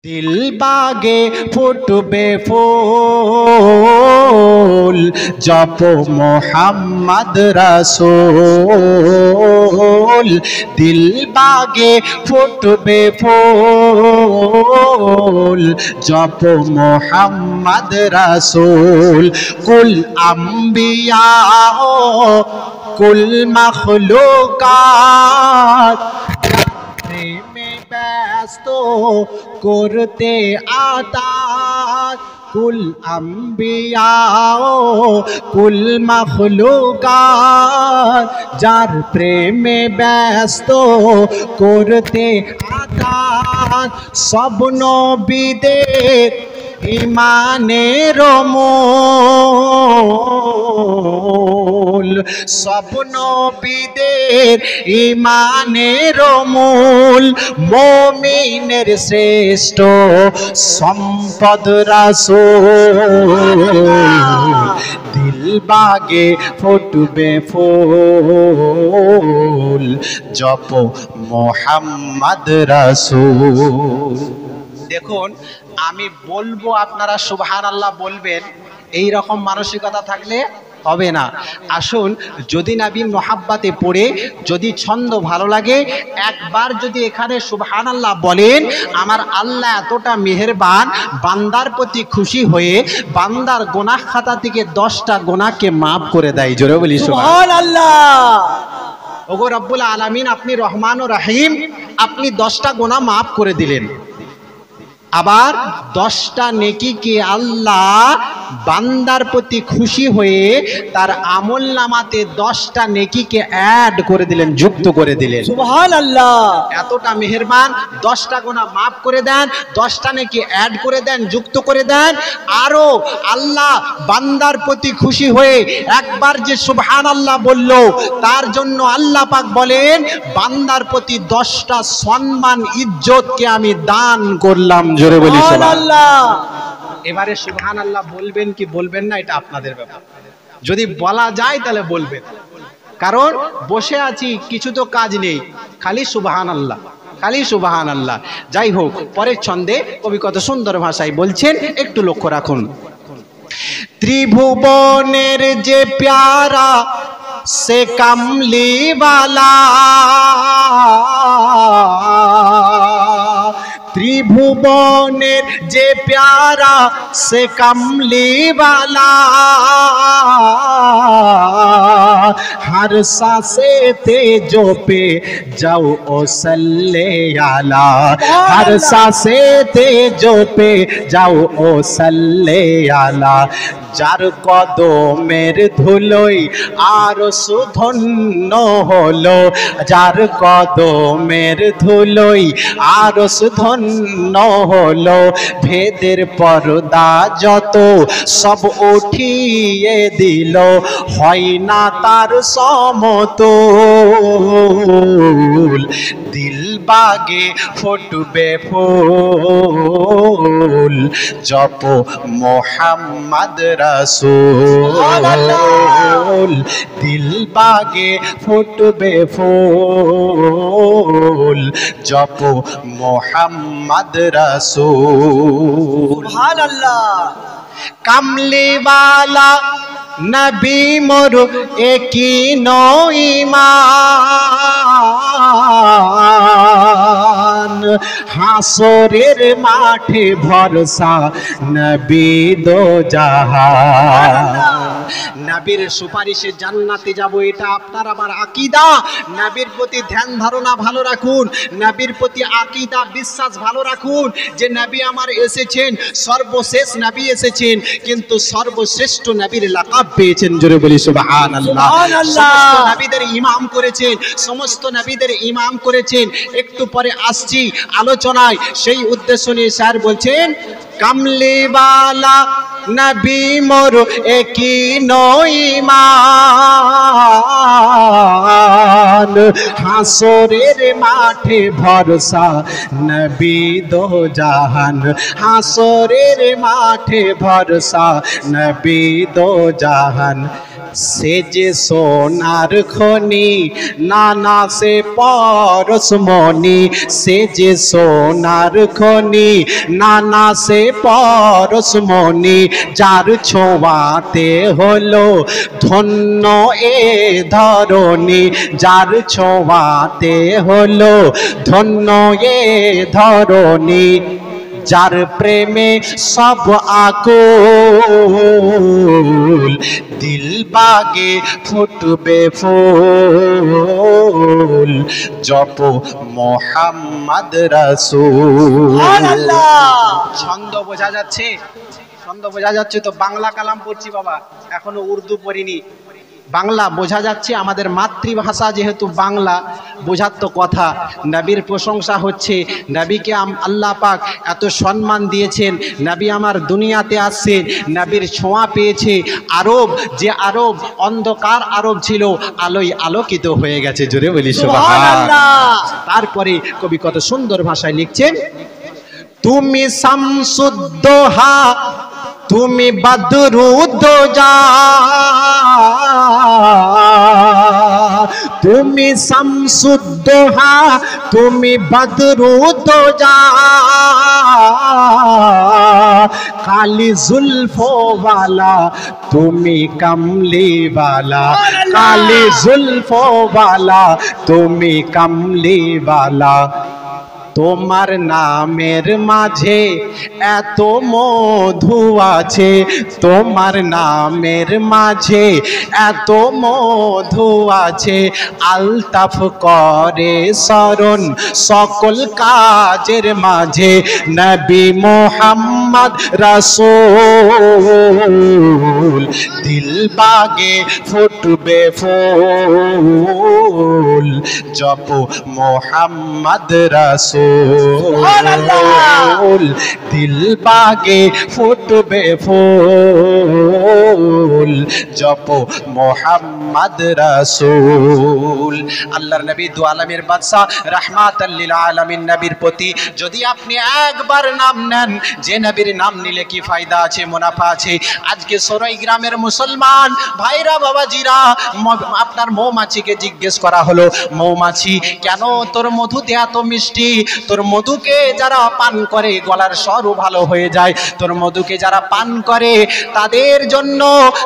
दिल बागे फुटबे फूल जपो मोहम्मद रसूल। दिल बागे फुटबे फूल जपो मोहम्मद रसूल। कुल अंबिया कुल मखलूकात में ব্যস্ত করতে আতাত। কুল আম্বিয়া কুল মখলুকাত যার প্রেমে ব্যস্ত করতে আতাত। সব নবীদের ইমানের মূল, সব নবীদের ইমানের মূল। মুমিনের শ্রেষ্ঠ সম্পদ রাসূল। দিল বাগে ফুটবে ফুল জপো মোহাম্মদ রাসূল। দেখুন, আমি বলবো আপনারা সুবহানাল্লাহ বলবেন, এই রকম মানসিকতা থাকলে হবে না। আসুন, যদি নবী মোহাব্বতে পড়ে যদি ছন্দ ভালো লাগে, একবার যদি এখানে সুবহানাল্লাহ বলেন, আমার আল্লাহ এতটা মেহেরবান, বান্দার প্রতি খুশি হয়ে বান্দার গুনাহ খাতা থেকে 10টা গুনাহকে মাফ করে দেয়। জোরে বলি সুবহানাল্লাহ। ওগো রব্বুল আলামিন, আপনি রহমান ও রহিম, আপনি 10টা গুনাহ মাফ করে দিলেন। আবার 10টা নেকিকে আল্লাহ বান্দার প্রতি খুশি হয়ে তার আমল নামাতে 10টা নেকিকে অ্যাড করে দিলেন, যুক্ত করে দিলেন। সুবহানাল্লাহ। এতটা মেহেরবান, 10টা গুনাহ মাফ করে দেন, 10টা নেকি অ্যাড করে দেন, যুক্ত করে দেন। আরো আল্লাহ বান্দার প্রতি খুশি হয়ে একবার যে সুবহানাল্লাহ বলল, তার জন্য আল্লাহ পাক বলেন, বান্দার প্রতি 10টা সম্মান ইজ্জতকে আমি দান করলাম। জোরে বলি সুবহানাল্লাহ। এবারে সুবহানাল্লাহ বলবেন কি বলবেন না, এটা আপনাদের ব্যাপার। যদি বলা যায় তাহলে বলবেন, কারণ বসে আছি, কিছু তো কাজ নেই, খালি সুবহানাল্লাহ, খালি সুবহানাল্লাহ। যাই হোক, পরের ছন্দে কবি কত সুন্দর ভাষায় বলছেন, একটু লক্ষ্য রাখুন। ত্রিভুবনের যে প্যারা সে কামলিওয়ালা, त्रिभुवनेर जे प्यारा से कमलीवाला, हर सांसे तेजो पे जाओ ओ सल्ले आला, हर सांसे तेजो पे जाओ ओ सल्ले आला। जार कदमेर धुलोई आरश धन्य हलो, जार कदमेर धुलोई आरश धन्य हलो। भेदेर पर्दा जत सब उठिए दिल, हय ना तार समतुल। दिल बागे फुटबे फूल जपो मोहम्मद रसूल। दिल बागे फुटबे फूल जपो मोहम्मद रसूल। सुबहानल्लाह। कमली वाला नबी मोर एकी नो ईमान, हासरेर माठे भरसा नबी दो জাহান। নবীর সুপারিশে জান্নাতে যাব, এটা আপনার আমার আকীদা। নবীর প্রতি ধ্যান ধারণা ভালো রাখুন, নবীর প্রতি আকীদা বিশ্বাস ভালো রাখুন, যে নবী আমার এসেছেন, সর্বশেষ নবী এসেছেন, কিন্তু সর্বশ্রেষ্ঠ নবীর লাকাব পেয়েছেন। জোরে বলি সুবহানাল্লাহ। সমস্ত নবীদের ইমাম করেছেন, সমস্ত নবীদের ইমাম করেছেন। একটু পরে আসছি আলোচনায়, সেই উদ্দেশ্য নিয়ে স্যার বলছেন, কামলিওয়ালা नबी मोर एकी नो ईमान, हासरेर माठे भरसा नबी दो জাহান, हासरेर माठे भरसा नबी दो জাহান। সে যে সোনার খনি নানা সে পরশমণি, সে যে সোনার খনি নানা সে পরশমণি, যার ছোঁয়াতে হলো ধন্য এ ধরণী, যার ছোঁয়াতে হলো ধন্য এ ধরণী, যার প্রেমে সব আকুল, দিল বাগে ফুটবে ফুল, জপ মোহাম্মদ রাসূল। ছন্দ বোঝা যাচ্ছে? ছন্দ বোঝা যাচ্ছে তো? বাংলা কালাম পড়ছি বাবা, এখনো উর্দু পড়িনি। বাংলা বোঝা যাচ্ছে, আমাদের মাতৃভাষা যেহেতু বাংলা, বোঝার তো কথা। নবীর প্রশংসা হচ্ছে, নবীকে আল্লাহ পাক এত সম্মান দিয়েছেন, নবী আমার দুনিয়াতে আসছে, নবীর ছোঁয়া পেয়েছে। আরব, যে আরব অন্ধকার আরব ছিল, আলোয় আলোকিত হয়ে গেছে। জোরে বলি সুবহানাল্লাহ। তারপরে কবি কত সুন্দর ভাষায় লিখছেন, তুমি শামসুদ্দোহা, তুমি বদরুদ্দোজা, তুমি শামসুদ্দোহা, তুমি বদরুদ্দোজা, কালি জুলফো वाला তুমি কমলি वाला, কালি জুলফো वाला তুমি কমলি वाला, তোমার নামের মাঝে এত মধু আছে, তোমার নামের মাঝে এত মধু আছে, আলতাফ করে স্মরণ সকল কাজের মাঝে, নবী মোহাম্মদ রাসূল, দিল বাগে ফুটবে ফুল, জপ মোহাম্মদ রাসূল, দিল বাগে ফুটবে ফুল, জপ মোহাম্মদ রাসূল। আল্লাহর নবী দু আলমের বাদশাহ রাহমাতাল লিল আলামিন নবীর প্রতি যদি আপনি একবার নাম নেন, যে নবীর নাম নিলে কি ফায়দা আছে, মুনাফা আছে। আজকে সরাই গ্রামের মুসলমান ভাইরা বাবাজিরা, আপনার মৌমাছিকে জিজ্ঞেস করা হলো, মৌমাছি কেন তোর মধুতে এত মিষ্টি? তোর মধুকে যারা পান করে গলার স্বরও ভালো হয়ে যায়, তোর মধুকে যারা পান করে তাদের জন্য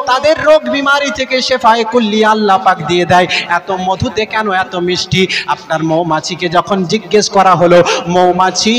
তাদের রোগ বিমারি থেকে শেফায়ে কুল্লি আল্লাহ পাক দিয়ে দেয়। এত মধুতে কেন এত মিষ্টি? আপনার মৌমাছিকে যখন জিজ্ঞেস করা হলো, মৌমাছি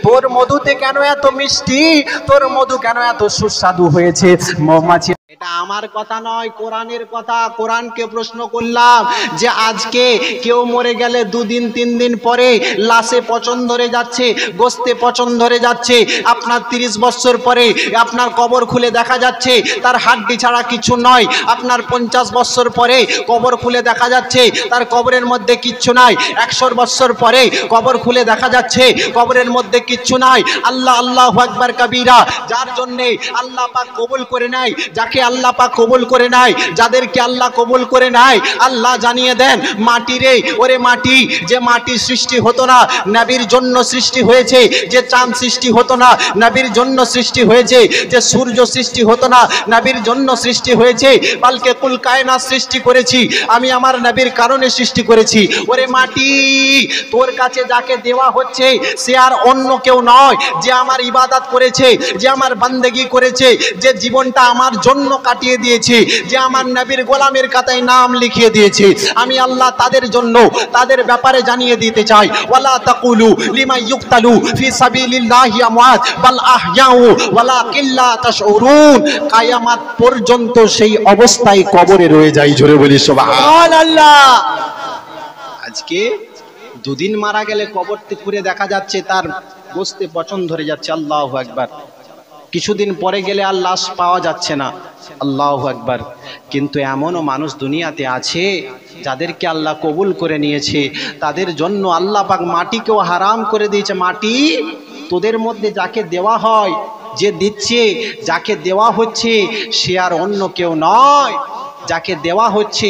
তোর মধুতে কেন এত মিষ্টি, তোর মধু কেন এত সুস্বাদু হয়েছে? মৌমাছি, এটা আমার কথা নয়, কোরআনের কথা। কোরআনকে প্রশ্ন করলাম যে আজকে কেউ মরে গেলে 2 দিন 3 দিন পরে লাশে পচন ধরে যাচ্ছে, গোস্তে পচন ধরে যাচ্ছে। আপনার 30 বছর পরে আপনার কবর খুলে দেখা যাচ্ছে তার হাড্ডি ছাড়া কিছু নয়। আপনার 50 বছর পরে কবর খুলে দেখা যাচ্ছে তার কবরের মধ্যে কিচ্ছু নাই। 100 বছর পরে কবর খুলে দেখা যাচ্ছে কবরের মধ্যে কিচ্ছু নাই। আল্লাহ আল্লাহু আকবার কবীরা। যার জন্যে আল্লাহ পাক কবুল করে নেয়, যাকে আল্লাহ পাক কবুল করে নেয়, যাদেরকে আল্লাহ কবুল করে নেয়, আল্লাহ জানিয়ে দেন, মাটি রে, ওরে মাটি, যে মাটি সৃষ্টি হতো না নবীর জন্য সৃষ্টি হয়েছে, যে চাঁদ সৃষ্টি হতো না নবীর জন্য সৃষ্টি হয়েছে, যে সূর্য সৃষ্টি হতো না নবীর জন্য সৃষ্টি হয়েছে, বলকে কুল কায়নাত সৃষ্টি করেছি আমি আমার নবীর কারণে সৃষ্টি করেছি। ওরে মাটি, তোর কাছে যাকে দেওয়া হচ্ছে সে আর অন্য কেউ নয়, যে আমার ইবাদত করেছে, যে আমার বান্দেগি করেছে, যে জীবনটা আমার জন্য কাটিয়ে দিয়েছে, যে আমার নবীর গোলামের খাতায় নাম লিখিয়ে দিয়েছে। আমি আল্লাহ তাদের জন্য, তাদের ব্যাপারে জানিয়ে দিতে চাই, ওয়ালা তাকুলু লিমা ইউক্তালু ফি সাবিলিল্লাহি আমওয়াত বাল আহয়াউ ওয়ালাকিন লা তাশউরুন। কিয়ামত পর্যন্ত সেই অবস্থায় কবরে রয়ে যায়। জোরে বলি সুবহানাল্লাহ। আজকে 2 দিন মারা গেলে কবরতে ঘুরে দেখা যাচ্ছে তার গোস্তে পচন ধরে যাচ্ছে। আল্লাহু আকবার। কিছুদিন পরে গেলে আর লাশ পাওয়া যাচ্ছে না। আল্লাহু আকবার। কিন্তু এমনও মানুষ দুনিয়াতে আছে যাদেরকে আল্লাহ কবুল করে নিয়েছে, তাদের জন্য আল্লাহ পাক মাটিকেও হারাম করে দিয়েছে। মাটি, তোদের মধ্যে যাকে দেওয়া হয়, যে দিচ্ছে, যাকে দেওয়া হচ্ছে সে আর অন্য কেউ নয়, যাকে দেওয়া হচ্ছে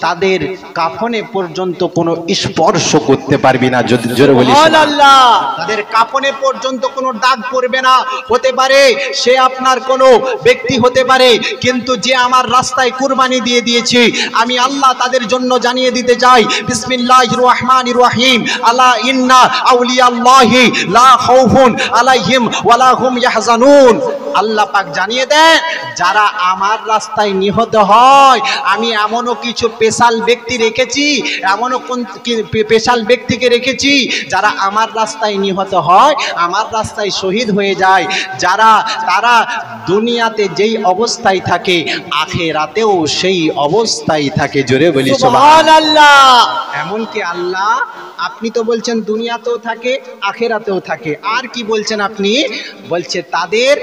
তাদের কাফনে পর্যন্ত কোনো স্পর্শ করতে পারবি না। যদি জোরে বলি সুবহানাল্লাহ। তাদের কাফনে পর্যন্ত কোনো দাগ পড়বে না। হতে পারে সে আপনার কোনো ব্যক্তি হতে পারে, কিন্তু যে আমার রাস্তায় কুরবানি দিয়ে দিয়েছে, আমি আল্লাহ তাদের জন্য জানিয়ে দিতে চাই, বিসমিল্লাহির রহমানির রহিম, আলা ইন্না আউলিয়াল্লাহি লা খাউফুন আলাইহিম ওয়ালা হুম ইয়াহজানুন। আল্লাহ পাক জানিয়ে দেন, যারা আমার রাস্তায় নিহত হয়, আমি এমনও কিছু স্পেশাল ব্যক্তি রেখেছি, এমনও কোন স্পেশাল ব্যক্তিকে রেখেছি যারা আমার রাস্তায় নিহত হয়, আমার রাস্তায় শহীদ হয়ে যায়, তারা দুনিয়াতে যেই অবস্থায় থাকে আখিরাতেও সেই অবস্থায় থাকে। জোরে বলি সুবহানাল্লাহ। এমনকি আল্লাহ, আপনি তো বলছেন দুনিয়াতেও থাকে আখিরাতেও থাকে, আর কি বলছেন আপনি? বলছে তাদের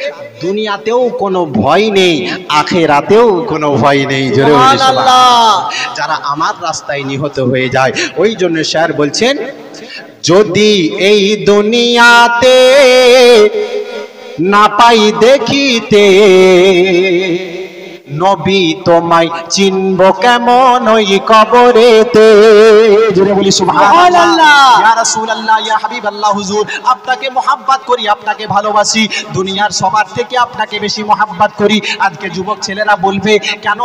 দুনিয়াতেও কোনো ভয় নেই, আখিরাতেও কোনো ভয় নেই। জোরে বলি সুবহানাল্লাহ। যারা আমার রাস্তায় নিহত হয়ে যায়, ওই জন্য শায়ের বলছেন, যদি এই দুনিয়াতে না পাই দেখিতে, নবী তোমায় চিনব কেমন ওই কবরেতে। জোরে বলি সুবহানাল্লাহ। ইয়া রাসূলুল্লাহ, ইয়া হাবিবাল্লাহ, হুজুর আপনাকে মোহাব্বত করি, আপনাকে ভালোবাসি, দুনিয়ার সবার থেকে আপনাকে বেশি মোহাব্বত করি। আজকে যুবক ছেলেরা বলবে, কেন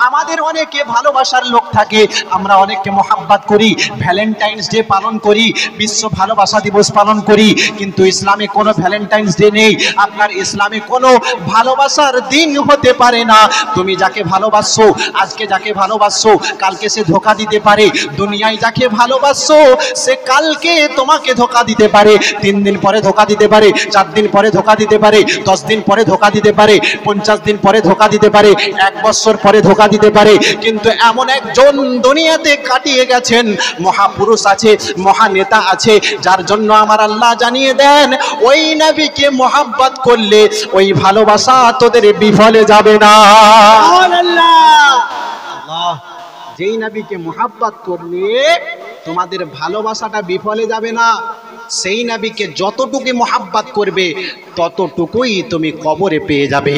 আমাদের অনেকে ভালোবাসার লোক থাকে, আমরা অনেককে মোহাব্বত করি, ভ্যালেন্টাইন্স ডে পালন করি, বিশ্ব ভালোবাসা দিবস পালন করি, কিন্তু ইসলামে কোনো ভ্যালেন্টাইন্স ডে নেই। আপনার ইসলামে কোনো ভালোবাসার দিন হতে পারে না। তুমি যাকে ভালোবাসো, আজকে যাকে ভালোবাসো, কালকে সে ধোঁকা দিতে পারে। দুনিয়ায় যাকে ভালোবাসো, সে কালকে তোমাকে ধোঁকা দিতে পারে, 3 দিন পরে ধোঁকা দিতে পারে, 4 দিন পরে ধোঁকা দিতে পারে, 10 দিন পরে ধোঁকা দিতে পারে, 50 দিন পরে ধোঁকা দিতে পারে, 1 বছর পরে ধোঁকা দিতে পারে। কিন্তু এমন একজন দুনিয়াতে কাটিয়ে গেছেন, মহাপুরুষ আছে, মহানেতা আছে, যার জন্য আমার আল্লাহ জানিয়ে দেন, ওই নবীকে মোহাব্বত করলে ওই ভালোবাসা তোদের বিফলে যাবে না। আল্লাহ, যেই নবীকে মোহাব্বত করলে তোমাদের ভালোবাসাটা বিফলে যাবে না, সেই নবীকে যতটুকু মোহাব্বত করবে ততটুকুই তুমি কবরে পেয়ে যাবে।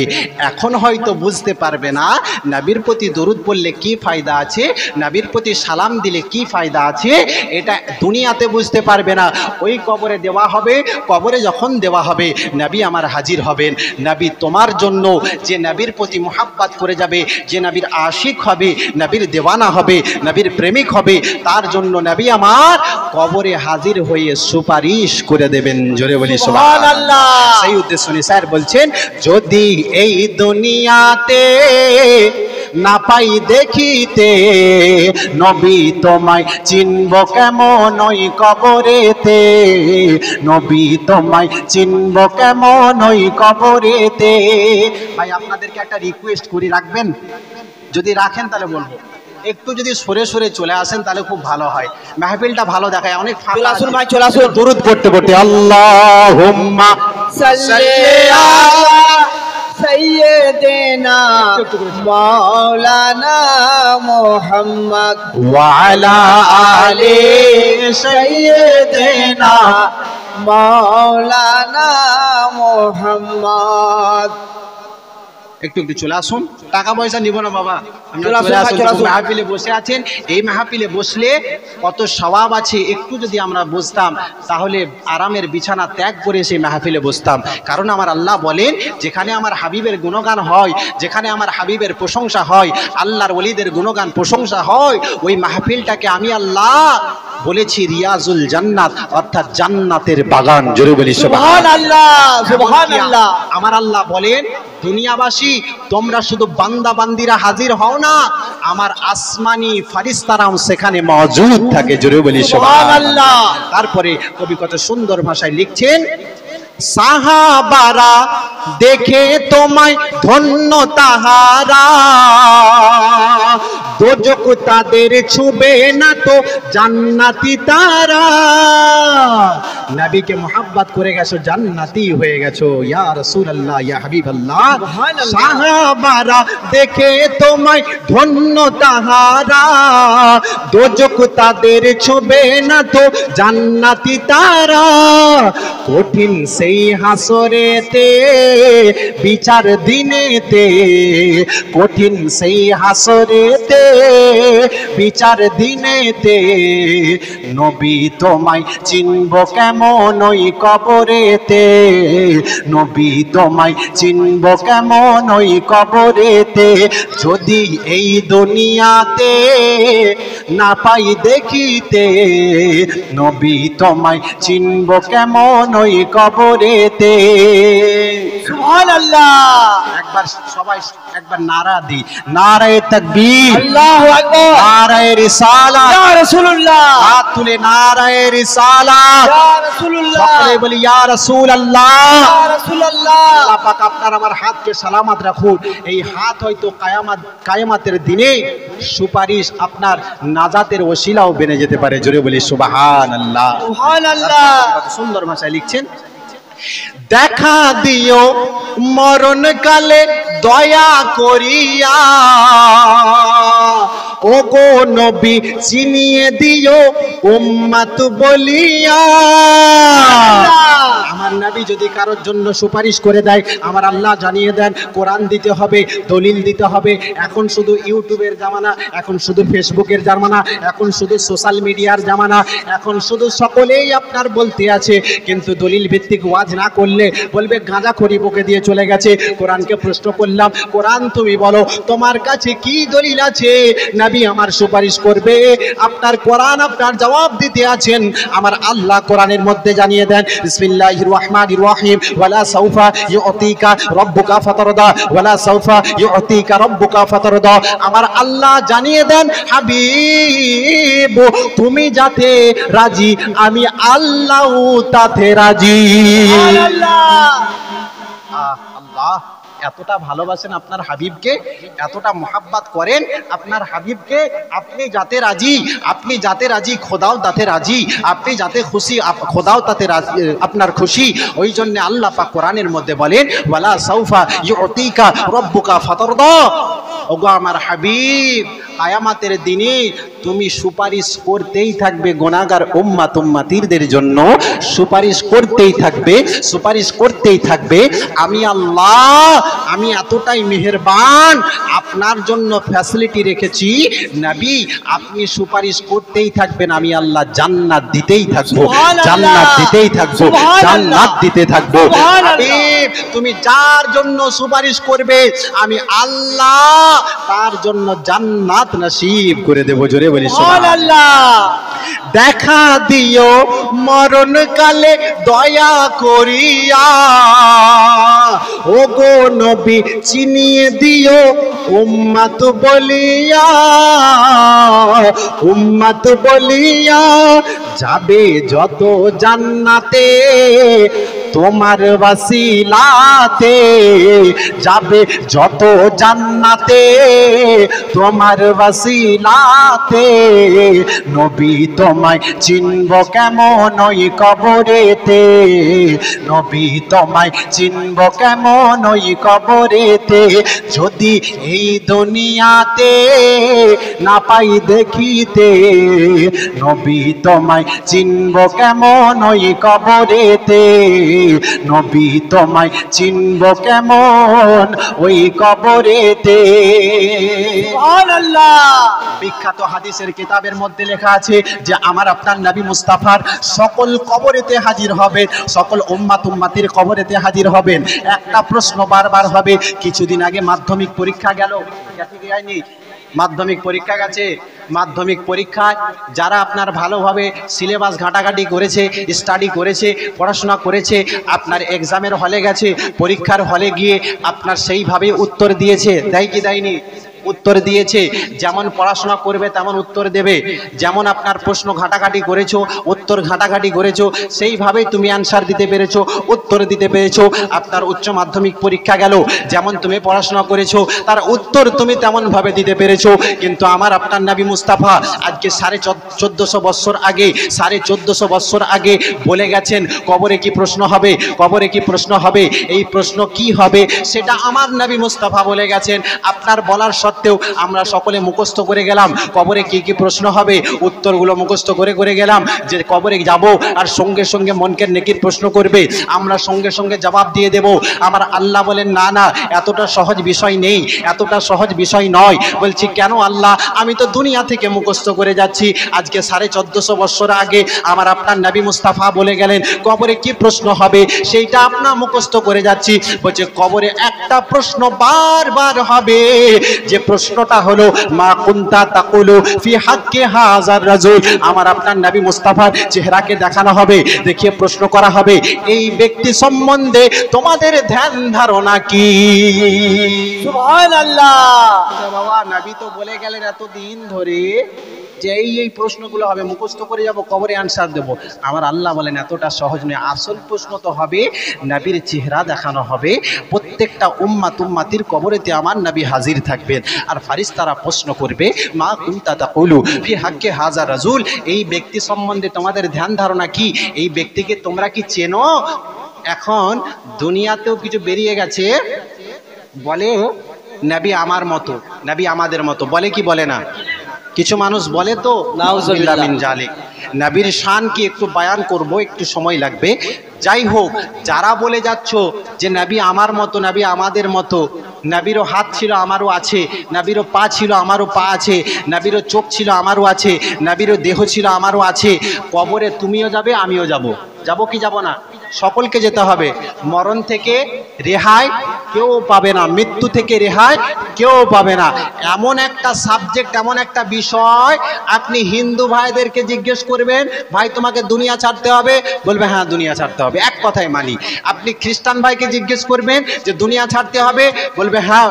এখন হয়তো বুঝতে পারবে না নবীর প্রতি দরুদ পড়লে কি ফায়দা আছে, নবীর প্রতি সালাম দিলে কি ফায়দা আছে, এটা দুনিয়াতে বুঝতে পারবে না। ওই কবরে দেওয়া হবে, কবরে যখন দেওয়া হবে নবী আমার হাজির হবেন। নবী তোমার জন্য যে নবীর প্রতি মোহাব্বত করে যাবে, যে নবীর আশিক হবে, নবীর দেওয়ানা হবে, নবীর প্রেমিক হবে, তার জন্য নবী আমার কবরে হাজির হয়ে সুপারিশ করে দেবেন। জোরে বলি সুবহানাল্লাহ। সেই উদ্দেশ্য নিয়ে স্যার বলছেন, যদি এই দুনিয়াতে না পাই দেখিতে, নবী তোমায় চিনব কেমন ওই কবরেতে, নবী তোমায় চিনব কেমন ওই কবরেতে। ভাই আপনাদেরকে একটা রিকোয়েস্ট করি, রাখবেন? যদি রাখেন তাহলে বলবো, একটু যদি সরে সরে চলে আসেন তাহলে খুব ভালো হয়, মাহফিলটা ভালো দেখায়। অনেক ফাঁকা আসুন ভাই, চলে আসুন দরুদ পড়তে পড়তে। আল্লাহুম্মা সাল্লি আলা সাইয়্যিদিনা মাওলানা মুহাম্মদ ওয়া আলা আলি সাইয়্যিদিনা মাওলানা মুহাম্মদ। একটু চলে আসুন, টাকা পয়সা নিব না বাবা, মাহফিলে বসে আছেন, এই মাহফিলে বসলে কত সওয়াব আছে, একটু যদি আমরা বুঝতাম তাহলে আরামের বিছানা ত্যাগ করে সেই মাহফিলে বসতাম। কারণ আমার আল্লাহ বলেন, যেখানে আমার হাবিবের গুণগান হয়, যেখানে আমার হাবিবের প্রশংসা হয়, আল্লাহর ওলিদের গুণগান প্রশংসা হয়, ওই মাহফিলটাকে আমি আল্লাহ বলেছি রিয়াজুল জান্নাত, অর্থাৎ জান্নাতের বাগান। জোরে বলি সুবহানাল্লাহ, সুবহানাল্লাহ। আমার আল্লাহ বলেন, দুনিয়াবাসী তোমরা শুধু বান্দা বান্দিরা হাজির হও না, আমার আসমানি ফারিস্তারাও সেখানে মওজুদ থাকে। জোরে বলি সুবহানাল্লাহ। তারপরে কবি কত সুন্দর ভাষায় লিখছেন, সাহাবারা দেখে তোমায় ধন্য তাহারা, দোজক তাদের ছুবে না তো জান্নাতি তারা। নবীকে মোহাব্বত করে গেছো, জান্নাতি হয়ে গেছো। ইয়া রাসূলুল্লাহ, ইয়া হাবিবাল্লাহ। সাহাবারা দেখে তোমায় ধন্য তাহারা, দোজক তাদের ছুবে না তো জান্নাতি তারা। কঠিন সেই হাসরেতে বিচার দিনেতে, কঠিন সেই হাসরেতে বিচার দিনেতে, নবী তোমায় চিনব কেমন ওই কবরেতে, নবী তোমায় চিনব কেমন ওই কবরেতে, যদি এই দুনিয়াতে না পাই দেখিতে, নবী তোমায় চিনব কেমন ওই কবরেতে। সুবহানাল্লাহ। একবার সবাই একবার নারা দি, নারায়ে তাকবীর, আল্লাহু আকবার, নারায়ে রিসালাত, ইয়া রাসূলুল্লাহ, হাত তুলে নারায়ে রিসালাত, ইয়া রাসূলুল্লাহ, সকলে বলি ইয়া রাসূলুল্লাহ, ইয়া রাসূলুল্লাহ। আল্লাহ পাক আপনার আমার হাতকে সালামত রাখুন। এই হাত হয়তো কিয়ামতের দিনে সুপারিশ আপনার নাজাতের ওসিলাও বেনে যেতে পারে। জোরে বলি সুবহানাল্লাহ, সুবহানাল্লাহ। কত সুন্দর ভাষায় লিখছেন, দেখা দিও মরণ কালে দয়া করিয়া, ও গো নবী চিনিয়ে দিও উম্মত বলিয়া। আমার নবী যদি কারোর জন্য সুপারিশ করে দেয়, আমার আল্লাহ জানিয়ে দেন কোরআন দিতে হবে, দলিল দিতে হবে। এখন শুধু ইউটিউবের জামানা, এখন শুধু ফেসবুকের জামানা, এখন শুধু সোশ্যাল মিডিয়ার জামানা, এখন শুধু সকলেই আপনার বলতে আছে, কিন্তু দলিল ভিত্তিক ওয়াজ না করলে বলবে গাঁজাখড়ি বকে দিয়ে চলে গেছে। কোরআনকে প্রশ্ন করলাম, কোরআন তুমি বলো তোমার কাছে কি দলিল আছে নবী আমার সুপারিশ করবে? আপনার কোরআন আপনার জবাব দিতে আছেন। আমার আল্লাহ কোরআনের মধ্যে জানিয়ে দেন, বিসমিল্লাহির রহমানির রহিম, ওয়ালা সাউফা ইউতিকা রাব্বুকা ফাতারদা, ওয়ালা সাউফা ইউতিকা রাব্বুকা ফাতারদা। আমার আল্লাহ জানিয়ে দেন, হাবিব তুমি যাতে রাজি আমি আল্লাহ তাতে রাজি। আল্লাহ এতটা ভালোবাসেন আপনার হাবিবকে, এতটা মোহাব্বত করেন আপনার হাবিবকে, আপনি যাতে রাজি, আপনি যাতে রাজি খোদাও তাতে রাজি, আপনি যাতে খুশি খোদাও তাতে রাজি, আপনার খুশি। ওই জন্য আল্লাহ পাক কোরআনের মধ্যে বলেন, ওয়ালা সাউফা ইউতিকা রাব্বুকা ফাতারদা। ওগো আমার হাবিব, কিয়ামতের দিনে তুমি সুপারিশ করতেই থাকবে গুনাহগার উম্মত উম্মতিদের জন্য, সুপারিশ করতেই থাকবে, সুপারিশ করতেই থাকবে। আমি আল্লাহ, আমি এতটাই মেহেরবান, আপনার জন্য ফ্যাসিলিটি রেখেছি নবী, আপনি সুপারিশ করতেই থাকবেন, আমি আল্লাহ জান্নাত দিতেই থাকবো, জান্নাত দিতেই থাকবো, জান্নাত দিতে থাকবো। হাবিব তুমি যার জন্য সুপারিশ করবে আমি আল্লাহ তার জন্য জান্নাত নসিব করে দেব। জোরে বলি সুবহানাল্লাহ। দেখা দিও মরণ কালে দয়া করিয়া, ও গো নবী চিনিয়ে দিও উম্মত বলিয়া, উম্মত বলিয়া। যাবে যত জান্নাতে তোমার ওয়াসিলাতে, যাবে যত জান্নাতে তোমার ওয়াসিলাতে, নবী তোমায় চিনব কেমন ওই কবরেতে, নবী তোমায় চিনব কেমন ওই কবরেতে, যদি এই দুনিয়াতে না পাই দেখিতে, নবী তোমায় চিনব কেমন ওই কবরেতে, নবী তোমায় চিনব কেমন ওই কবরেতে। সুবহানাল্লাহ। বিখ্যাত হাদিসের কিতাবের মধ্যে লেখা আছে যে আমার আপনার নবী মুস্তাফার সকল কবরেতে হাজির হবে, সকল উম্মত উম্মতির কবরেতে হাজির হবেন। একটা প্রশ্ন বারবার হবে, কিছুদিন আগে মাধ্যমিক পরীক্ষা গেল, মাধ্যমিক পরীক্ষা গেছে, মাধ্যমিক পরীক্ষায় যারা আপনার ভালোভাবে সিলেবাস ঘাটাঘাটি করেছে, স্টাডি করেছে, পড়াশোনা করেছে, আপনার এক্সামের হলে গেছে, পরীক্ষার হলে গিয়ে আপনার সেইভাবে উত্তর দিয়েছে, দেয় কি দেয়নি? উত্তর দিয়েছে। যেমন পড়াশোনা করবে তেমন উত্তর দেবে, যেমন আপনার প্রশ্ন ঘাটাঘাটি করেছো, উত্তর ঘাটাঘাটি করেছো, সেইভাবেই তুমি অ্যান্সার দিতে পেরেছো, উত্তর দিতে পেরেছো। আপনার উচ্চ মাধ্যমিক পরীক্ষা গেল, যেমন তুমি পড়াশোনা করেছো তার উত্তর তুমি তেমনভাবে দিতে পেরেছো। কিন্তু আমার আপনার নবী মুস্তাফা আজকে 1450 বছর আগে, 1450 বছর আগে বলে গেছেন কবরে কি প্রশ্ন হবে, কবরে কি প্রশ্ন হবে, এই প্রশ্ন কি হবে সেটা আমার নবী মুস্তাফা বলে গেছেন। আপনার বলার সত্ত্বেও আমরা সকলে মুখস্থ করে গেলাম কবরে কি কি প্রশ্ন হবে, উত্তরগুলো মুখস্থ করে করে গেলাম যে কবরে যাব আর সঙ্গে সঙ্গে মনকের নেকির প্রশ্ন করবে, আমরা সঙ্গে সঙ্গে জবাব দিয়ে দেব। আমার আল্লাহ বলেন না না, এতটা সহজ বিষয় নেই, এতটা সহজ বিষয় নয়। বলছি কেন আল্লাহ? আমি তো দুনিয়া থেকে মুখস্থ করে যাচ্ছি। আজকে 1450 বছর আগে আমার আপনার নবী মুস্তাফা বলে গেলেন কবরে কি প্রশ্ন হবে, সেইটা আপনার মুখস্থ করে যাচ্ছি। বলছে কবরে একটা প্রশ্ন বারবার হবে, যে প্রশ্নটা হলো মা কুনতা তাকুলু ফি হাক্কি হাযার রাজুল। আমার আপনার নবী মুস্তাফার চেহারাকে দেখানো হবে, দেখিয়ে প্রশ্ন করা হবে এই ব্যক্তি সম্বন্ধে তোমাদের ধ্যান ধারণা কি। সুবহানাল্লাহ। বাবা নবী তো বলে গেলেন এতদিন ধরে যে এই প্রশ্নগুলো হবে, মুখস্থ করে যাব, কবরে আনসার দেব। আমার আল্লাহ বলেন এতটা সহজ নয়, আসল প্রশ্ন তো হবে নবীর চেহারা দেখানো হবে। প্রত্যেকটা উম্মাতির কবরেতে আমার নবী হাজির থাকবেন আর ফারিস্তারা প্রশ্ন করবে মা কুনতা তাকুলু ফি হাক্কি হাযা রাজুল, এই ব্যক্তি সম্বন্ধে তোমাদের ধ্যান ধারণা কি, এই ব্যক্তিকে তোমরা কি চেনো? এখন দুনিয়াতেও কিছু বেরিয়ে গেছে, বলে নবী আমার মতো, নবী আমাদের মতো, বলে কি বলে না? কিছু মানুষ বলে তো, নাউজুবিল্লাহ মিন জালিক। নবীর শান কি একটু বয়ান করব, একটু সময় লাগবে। যাই হোক, যারা বলে যাচ্ছ যে নবী আমার মতো, নবী আমাদের মতো, নবীরও হাত ছিল আমারও আছে, নবীরও পা ছিল আমারও পা আছে, নবীরও চোখ ছিল আমারও আছে, নবীরও দেহ ছিল আমারও আছে, কবরে তুমিও যাবে আমিও যাব, যাব কি যাব না? সকলকে যেতে হবে। মরণ থেকে রেহাই কেউ পাবে না, মৃত্যু থেকে রেহাই কেউ পাবে না। এমন একটা সাবজেক্ট, এমন একটা বিষয়, আপনি হিন্দু ভাইদেরকে জিজ্ঞেস করবেন ভাই তোমাকে দুনিয়া ছাড়তে হবে, বলবে হ্যাঁ দুনিয়া ছাড়তে হবে, এক কথায় মানি। আপনি খ্রিস্টান ভাইকে জিজ্ঞেস করবেন যে দুনিয়া ছাড়তে হবে, বলবে হ্যাঁ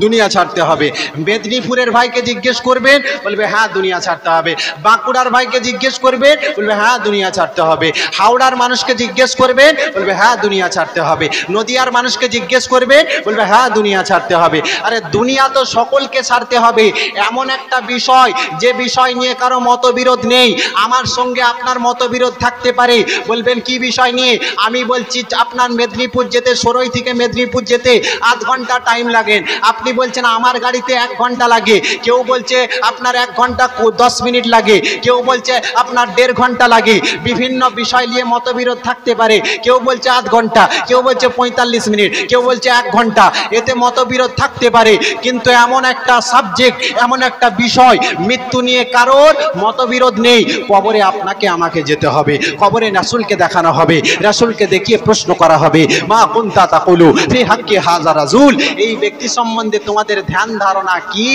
দুনিয়া ছাড়তে হবে। মেদিনীপুরের ভাইকে জিজ্ঞেস করবেন, বলবে হ্যাঁ দুনিয়া ছাড়তে হবে। বাঁকুড়ার ভাইকে জিজ্ঞেস করবেন, বলবে হ্যাঁ দুনিয়া ছাড়তে হবে। হাওড়ার মানুষকে জিজ্ঞেস করবেন, বলবে হ্যাঁ দুনিয়া ছাড়তে হবে। নদিয়ার মানুষকে জিজ্ঞেস করবেন, বলবে হ্যাঁ দুনিয়া ছাড়তে হবে। আরে দুনিয়া তো সকলকে ছাড়তে হবে। এমন একটা বিষয় যে বিষয় নিয়ে কারো মতবিরোধ নেই, আমার সঙ্গে আপনার মতবিরোধ থাকতে পারে, বলবেন কি বিষয় নিয়ে? আমি বলছি আপনার মেদিনীপুর যেতে, সরই থেকে মেদিনীপুর যেতে 8 ঘন্টা টাইম লাগেন, আপনি বলছেন আমার গাড়িতে 1 ঘন্টা লাগে, কেউ বলছে আপনার 1 ঘন্টা 10 মিনিট লাগে, কেউ বলছে আপনার 1.5 ঘন্টা লাগে। বিভিন্ন বিষয় নিয়ে মতবিরোধ থাকতে পারে, কেউ বলছে 8 ঘন্টা, কেউ বলছে 45 মিনিট, কেউ বলছে 1 ঘন্টা, এতে মতবিরোধ থাকতে পারে। কিন্তু এমন একটা সাবজেক্ট, এমন একটা বিষয়, মৃত্যু নিয়ে কারোর মতবিরোধ নেই। কবরে আপনাকে আমাকে যেতে হবে, কবরে রাসূলকে দেখানো হবে, রাসূলকে দেখিয়ে প্রশ্ন করা হবে মা কুনতা তাকুলু ফি হাক্কি হাযা রাজুল, এই ব্যক্তি সম্বন্ধে তোমাদের ধ্যান ধারণা কি।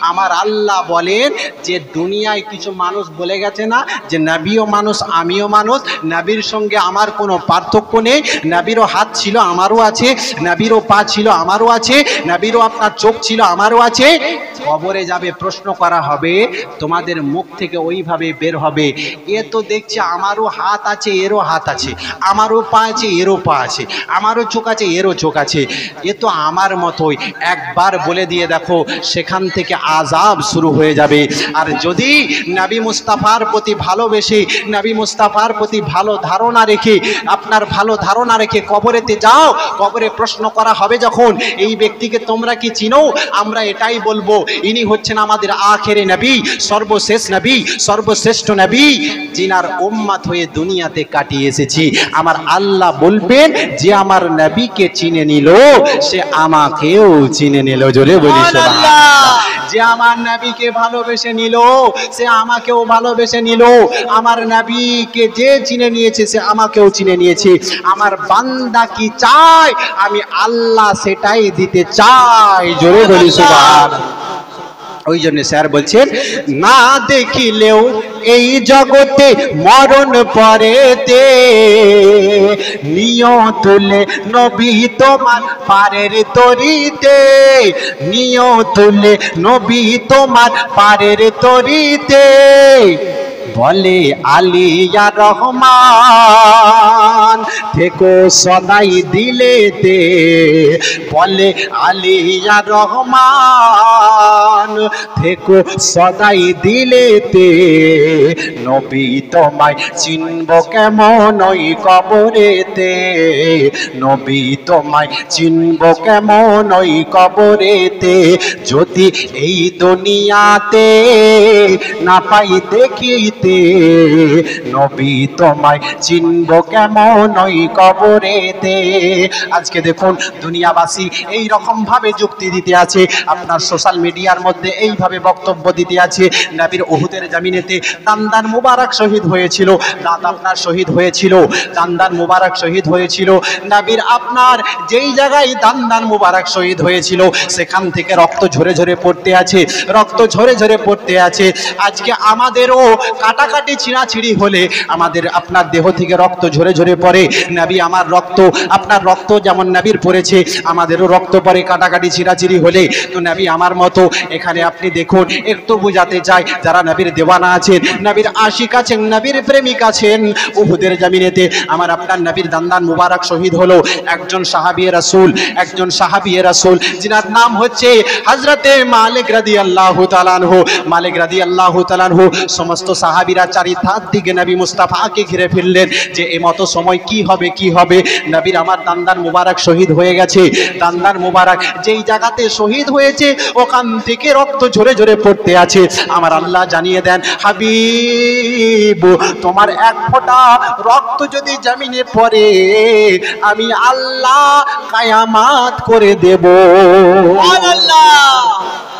আমার আল্লাহ বলেন যে দুনিয়ায় কিছু মানুষ বলে গেছে না যে নবীও মানুষ আমিও মানুষ, নবীর সঙ্গে আমার কোনো পার্থক্য নেই, নবীরও হাত ছিল আমারও আছে, নবীরও পা ছিল আমারও আছে, নবীরও আপনার চোখ ছিল আমারও আছে। কবরে যাবে, প্রশ্ন করা হবে, তোমাদের মুখ থেকে ওইভাবে বের হবে এ তো দেখছি আমারও হাত আছে এরও হাত আছে, আমারও পা আছে এরও পা আছে, আমারও চোখ আছে এরও চোখ আছে, এ তো আমার মতোই। একবার বলে দিয়ে দেখো, সেখান থেকে আযাব শুরু হয়ে যাবে। আর যদি নবী মুস্তাফার প্রতি ভালোবেসে, নবী মুস্তাফার প্রতি ভালো ধারণা রেখে, আপনার ভালো ধারণা রেখে কবরেতে যাও, কবরে প্রশ্ন করা হবে যখন এই ব্যক্তিকে তোমরা কি চিনো, আমরা এটাই বলবো ইনি হচ্ছেন আমাদের আখেরে নবী, সর্বশেষ নবী, সর্বশ্রেষ্ঠ নবী, যিনার উম্মত হয়ে দুনিয়াতে কাটিয়ে এসেছি। আমার আল্লাহ বলবেন যে আমার নবীকে চিনে নিল, সে আমাকেও চিনে নিল। জোরে বলি সুবহানাল্লাহ। যে আমার নবীকে ভালোবেসে নিল, সে আমাকেও ভালোবেসে নিল। আমার নবীকে যে চিনে নিয়েছে, সে আমাকেও চিনে নিয়েছে। আমার বান্দা কি চায়, আমি আল্লাহ সেটাই দিতে চাই। জোরে বলি সুবহানাল্লাহ। ওই জন্য স্যার বলছেন, না দেখিলেও এই জগতে মরণ পরেতে, নিয়তুলে নবী তোমার পারের তরিতে, নিয়তুলে নবী তোমার পারের তরিতে, বলে আলিয়া রহমান থেকো সদাই দিলেতে, বলে আলিয়া রহমান প্রাণ থেকো সদাই দিলেতে, নবী তোমায় চিনব কেমন ওই কবরেতে, নবী তোমায় চিনব কেমন ওই কবরেতে, যদি এই দুনিয়াতে না পাই দেখিতে, নবী তোমায় চিনব কেমন ওই কবরেতে। আজকে দেখুন দুনিয়াবাসী এই রকম ভাবে যুক্তি দিতে আছে, আপনার সোশ্যাল মিডিয়ার মধ্যে এইভাবে বক্তব্য দিতে আছে, নবীর উহুদের জমিনেতে দান্দান মুবারক শহীদ হয়েছিল, দাঁত আপনার শহীদ হয়েছিল, দান্দান মুবারক শহীদ হয়েছিল, নবীর আপনার যেই জায়গায় দান্দান মুবারক শহীদ হয়েছিল সেখান থেকে রক্ত ঝরে ঝরে পড়তে আছে, রক্ত ঝরে ঝরে পড়তে আছে। আজকে আমাদেরও কাটাকাটি ছিঁড়াছিঁড়ি হলে আমাদের আপনার দেহ থেকে রক্ত ঝরে ঝরে পড়ে, নবী আমার রক্ত আপনার রক্ত যেমন নবীর পড়েছে আমাদেরও রক্ত পড়ে কাটাকাটি ছিঁড়াছিঁড়ি হলে। তো নবী আমার মতো এখানে আপনি দেখুন একটু বোঝাতে চাই, যারা নবীর দেওয়ানা আছেন, নবীর আশিক আছেন, নবীর প্রেমিক আছেন, উহুদের জমিনেতে আমার আপনার নবীর দান্দান মুবারক শহীদ হলো একজন সাহাবী রাসূল, একজন সাহাবী রাসূল যিনার নাম হচ্ছে হযরতে মালিক রাদিয়াল্লাহু তাআলা আনহু। মালিক রাদিয়াল্লাহু তাআলা আনহু সমস্ত সাহাবীরা চারিধার দিকে নবী মুস্তাফাকে ঘিরে ফেললেন যে এই মতো সময় কি হবে কি হবে, নবীর আমার দান্দান মুবারক শহীদ হয়ে গেছে, দান্দান মুবারক যেই জায়গাতে শহীদ হয়েছে ওখান থেকে রক্ত ঝরে ঝরে পড়তে আছে। আমার আল্লাহ জানিয়ে দেন, হাবিব তোমার এক ফোঁটা রক্ত যদি জমিনে পড়ে আমি আল্লাহ কায়ামাত করে দেব।